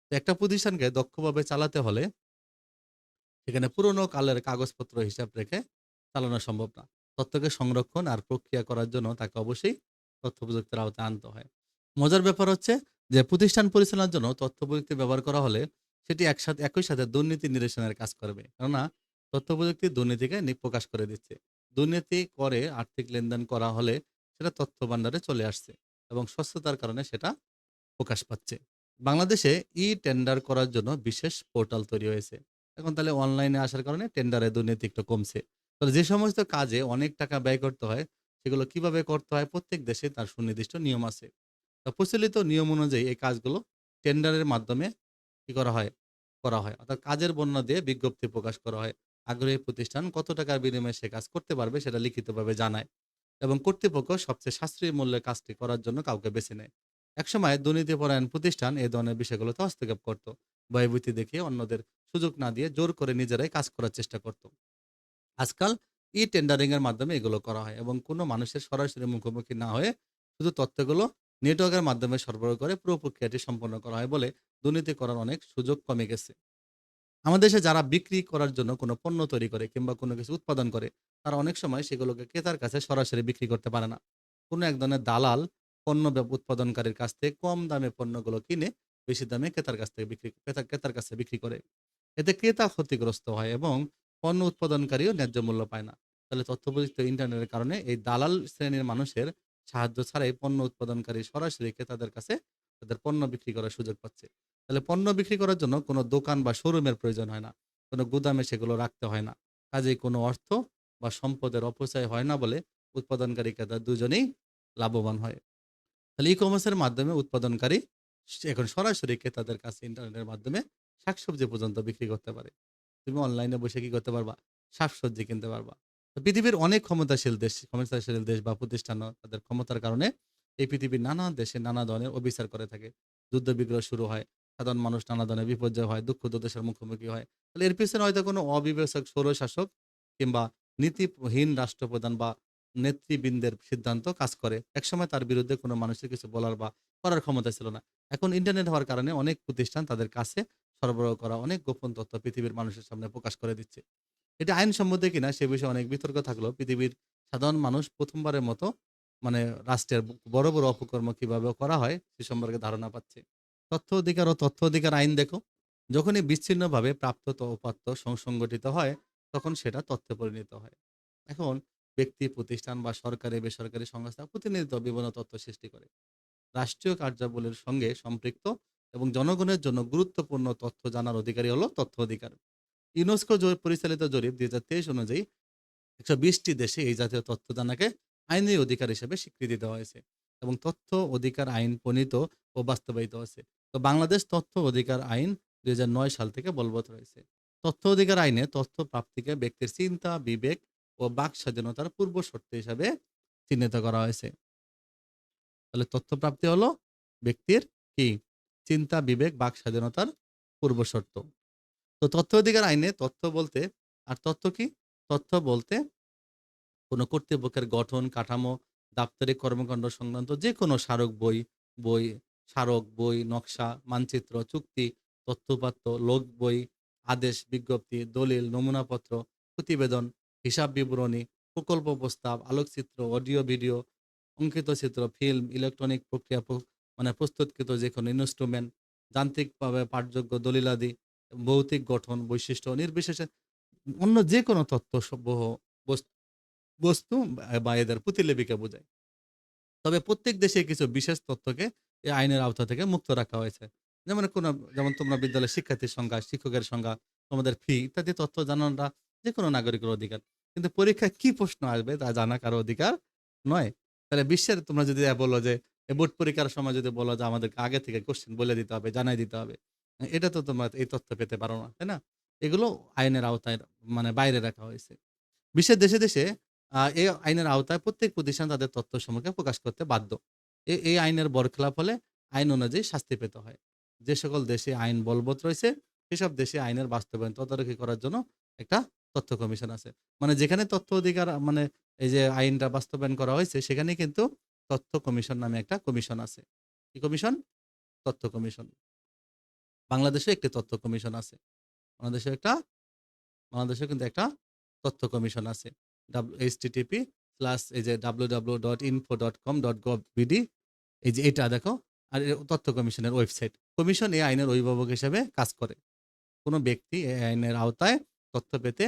তো একটা প্রতিষ্ঠানকে দক্ষভাবে চালাতে হলে সেখানে পুরোনো কালের কাগজপত্র হিসাব রেখে চালানো সম্ভব না। তথ্যকে সংরক্ষণ আর প্রক্রিয়া করার জন্য তাকে অবশ্যই তথ্য প্রযুক্তির আওতায় আনতে হয়। মজার ব্যাপার হচ্ছে যে প্রতিষ্ঠান পরিচালনার জন্য তথ্য প্রযুক্তি ব্যবহার করা হলে সেটি একই সাথে দুর্নীতি নিরসনের কাজ করবে। কেননা তথ্য প্রযুক্তি দুর্নীতিকে প্রকাশ করে দিচ্ছে। দুর্নীতি করে আর্থিক লেনদেন করা হলে সেটা তথ্য ভান্ডারে চলে আসছে এবং স্বচ্ছতার কারণে সেটা প্রকাশ পাচ্ছে। বাংলাদেশে টেন্ডার করার জন্য বিশেষ পোর্টাল তৈরি হয়েছে। এখন তাহলে অনলাইনে আসার কারণে টেন্ডারে দুর্নীতি একটু কমছে। তাহলে যে সমস্ত কাজে অনেক টাকা ব্যয় করতে হয়, সেগুলো কিভাবে করতে হয় প্রত্যেক দেশে তার সুনির্দিষ্ট নিয়ম আছে। প্রচলিত নিয়ম অনুযায়ী এই কাজগুলো টেন্ডারের মাধ্যমে কি করা হয়। অর্থাৎ কাজের বর্ণনা দিয়ে বিজ্ঞপ্তি প্রকাশ করা হয়। আগ্রহী প্রতিষ্ঠান কত টাকার বিনিময়ে সে কাজ করতে পারবে সেটা লিখিতভাবে জানায়। এবং কর্তৃপক্ষ সবচেয়ে সাশ্রয়ী মূল্যে কাজটি করার জন্য কাউকে বেছে নেয়। একসময় দুর্নীতিপরায়ণ প্রতিষ্ঠান এই ধরনের বিষয়গুলোতে হস্তক্ষেপ করত। ভয়ভীতি দেখিয়ে অন্যদের সুযোগ না দিয়ে জোর করে নিজেরাই কাজ করার চেষ্টা করত। আজকাল টেন্ডারিং এর মাধ্যমে এগুলো করা হয় এবং কোনো মানুষের সরাসরি মুখোমুখি না হয়ে শুধু তথ্যগুলো নেটওয়ার্কের মাধ্যমে সরবরাহ করে পুরো প্রক্রিয়াটি সম্পন্ন করা হয় বলে দুর্নীতি করার অনেক সুযোগ কমে গেছে। আমাদের দেশে যারা বিক্রি করার জন্য কোনো পণ্য তৈরি করে কিংবা কোনো কিছু উৎপাদন করে, তারা অনেক সময় সেগুলোকে ক্রেতার কাছে সরাসরি বিক্রি করতে পারে না। কোনো এক ধরনের দালাল পণ্য উৎপাদনকারীর কাছ থেকে কম দামে পণ্যগুলো কিনে বেশি দামে ক্রেতার কাছে বিক্রি করে। এতে ক্রেতা ক্ষতিগ্রস্ত হয় এবং পণ্য উৎপাদনকারীও ন্যায্য মূল্য পায় না। তাহলে তথ্যপ্রযুক্তি ও ইন্টারনেটের কারণে এই দালাল শ্রেণীর মানুষের সাহায্য ছাড়াই পণ্য উৎপাদনকারী সরাসরি ক্রেতাদের কাছে তাদের পণ্য বিক্রি করার সুযোগ পাচ্ছে। তাহলে পণ্য বিক্রি করার জন্য কোনো দোকান বা শোরুমের প্রয়োজন হয় না। কোনো গুদামে সেগুলো রাখতে হয় না। কাজেই কোনো অর্থ বা সম্পদের অপচয় হয় না বলে উৎপাদনকারী ক্রেতা দুজনেই লাভবান হয়। তাহলে ই-কমার্সের মাধ্যমে উৎপাদনকারী এখন সরাসরি ক্রেতাদের কাছে ইন্টারনেটের মাধ্যমে শাকসবজি পর্যন্ত বিক্রি করতে পারে। তুমি অনলাইনে বসে কি করতে পারবা? শাকসবজি কিনতে পারবা। তো পৃথিবীর অনেক ক্ষমতাশীল দেশ বা প্রতিষ্ঠানও তাদের ক্ষমতার কারণে এই পৃথিবীর নানা দেশে নানা ধরনের অবিচার করে থাকে। যুদ্ধ-বিগ্রহ শুরু হয়। সাধারণ মানুষ নানা ধরনের বিপর্যয় হয়, দুঃখ দুর্দশার মুখোমুখি হয়। তাহলে এর পেছনে হয়তো কোনো অবিবেচক স্বৈরশাসক কিংবা নীতিহীন রাষ্ট্রপ্রধান বা নেতৃবৃন্দের সিদ্ধান্ত কাজ করে। একসময় তার বিরুদ্ধে কোনো মানুষের কিছু বলার বা করার ক্ষমতা ছিল না। এখন ইন্টারনেট হওয়ার কারণে অনেক প্রতিষ্ঠান তাদের কাছে সরবরাহ করা অনেক গোপন তথ্য পৃথিবীর মানুষের সামনে প্রকাশ করে দিচ্ছে। এটা আইনসম্মত কিনা সে বিষয়ে অনেক বিতর্ক থাকলেও পৃথিবীর সাধারণ মানুষ ১ম বারের মতো মানে রাষ্ট্রের বড় অপকর্ম কিভাবে করা হয় সে সম্পর্কে ধারণা পাচ্ছে। তথ্য অধিকার আইন দেখো, যখনই বিচ্ছিন্নভাবে প্রাপ্ত উপাত্ত সংগঠিত হয় তখন সেটা তথ্যে পরিণত হয়। এখন ব্যক্তি, প্রতিষ্ঠান বা সরকারি বেসরকারি সংস্থা প্রতিনিয়ত বিভিন্ন তথ্য সৃষ্টি করে। রাষ্ট্রীয় কার্যাবলীর সঙ্গে সম্পৃক্ত এবং জনগণের জন্য গুরুত্বপূর্ণ তথ্য জানার অধিকারই হলো তথ্য অধিকার। ইউনেস্কো পরিচালিত জরিপ ২০২৩ অনুযায়ী ১২০ টি দেশে এই জাতীয় তথ্য জানাকে আইনি অধিকার হিসেবে স্বীকৃতি দেওয়া হয়েছে এবং তথ্য অধিকার আইন প্রণীত ও বাস্তবায়িত হয়েছে। তো বাংলাদেশ তথ্য অধিকার আইন ২০০৯ সাল থেকে বলবৎ রয়েছে। তথ্য অধিকার আইনে তথ্য প্রাপ্তিকে ব্যক্তির চিন্তা, বিবেক ও বাক স্বাধীনতার পূর্ব শর্ত হিসাবে চিহ্নিত করা হয়েছে। তাহলে তথ্য প্রাপ্তি হলো ব্যক্তির কি? চিন্তা, বিবেক, বাক স্বাধীনতার পূর্ব শর্ত। তো তথ্য অধিকার আইনে তথ্য বলতে তথ্য কি? তথ্য বলতে কোনো কর্তৃপক্ষের গঠন, কাঠামো, দাপ্তরিক কর্মকাণ্ড সংক্রান্ত যেকোনো স্মারক বই, নকশা, মানচিত্র, চুক্তি, তথ্যউপাত্ত, লোক বই, আদেশ, বিজ্ঞপ্তি, দলিল, নমুনাপত্র, প্রতিবেদন, হিসাব বিবরণী, প্রকল্প প্রস্তাব, আলোকচিত্র, অডিও ভিডিও, অঙ্কিত চিত্র, ফিল্ম, ইলেকট্রনিক প্রক্রিয়া মানে প্রস্তুতকৃত যেকোনো ইনস্ট্রুমেন্ট, যান্ত্রিকভাবে পাঠযোগ্য দলিলাদি, ভৌতিক গঠন, বৈশিষ্ট্য নির্বিশেষে অন্য যেকোনো তথ্য বহ বস বস্তু বা এদের প্রতিলিপিকে বোঝায়। তবে প্রত্যেক দেশে কিছু বিশেষ তথ্যকে এই আইনের আওতা থেকে মুক্ত রাখা হয়েছে। যেমন তোমরা বিদ্যালয়ের শিক্ষার্থীর সংখ্যা, শিক্ষকের সংখ্যা, তোমাদের ফি ইত্যাদি তথ্য জানানোটা যেকোনো নাগরিকের অধিকার। কিন্তু পরীক্ষায় কি প্রশ্ন আসবে তা জানা কারো অধিকার নয়। তাহলে বিশ্বের তোমরা যদি বলো যে বোর্ড পরীক্ষার সময় যদি বলো যে আমাদেরকে আগে থেকে কোশ্চেন বলে দিতে হবে, জানাই দিতে হবে। এটা তো তোমরা এই তথ্য পেতে পারো না, তাই না? এগুলো আইনের আওতায় মানে বাইরে রাখা হয়েছে। বিশ্বের দেশে এই আইনের আওতায় প্রত্যেক প্রতিষ্ঠান তাদের তথ্যসমূহকে প্রকাশ করতে বাধ্য। এই আইনের বরখেলাপ হলে আইন অনুযায়ী শাস্তি পেতে হয়। যে সকল দেশে আইন বলবৎ রয়েছে, সেসব দেশে আইনের বাস্তবায়ন তদারকি করার জন্য একটা তথ্য কমিশন আছে। মানে যেখানে তথ্য অধিকার মানে এই যে আইনটা বাস্তবায়ন করা হয়েছে, সেখানে কিন্তু তথ্য কমিশন নামে একটা কমিশন আছে। কি কমিশন? তথ্য কমিশন। বাংলাদেশেও একটি তথ্য কমিশন আছে। বাংলাদেশেও একটা বাংলাদেশেও কিন্তু একটা তথ্য কমিশন আছে। http+ এই যে www.info.com.gov.bd এই যে এটা দেখো। আর তথ্য কমিশনের ওয়েবসাইট। কমিশন এই আইনের অভিভাবক হিসেবে কাজ করে। কোন ব্যক্তি এই আইনের আওতায় তথ্য পেতে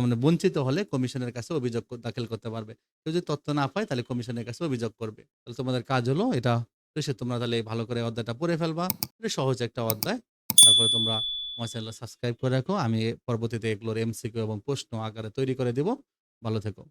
মানে বঞ্চিত হলে কমিশনের কাছে অভিযোগ দাখিল করতে পারবে। কেউ যদি তথ্য না পায় তাহলে কমিশনের কাছে অভিযোগ করবে। তাহলে তোমাদের কাজ হলো এটা শেষে তোমরা তাহলে ভালো করে অধ্যায়টা পড়ে ফেলবা। এটা সহজ একটা অধ্যায়। তারপরে তোমরা আমার চ্যানেলটা সাবস্ক্রাইব করে রাখো। আমি পরবর্তীতে এগুলোর এমসিকিউ এবং প্রশ্ন আকারে তৈরি করে দিব। ভালো থেকো।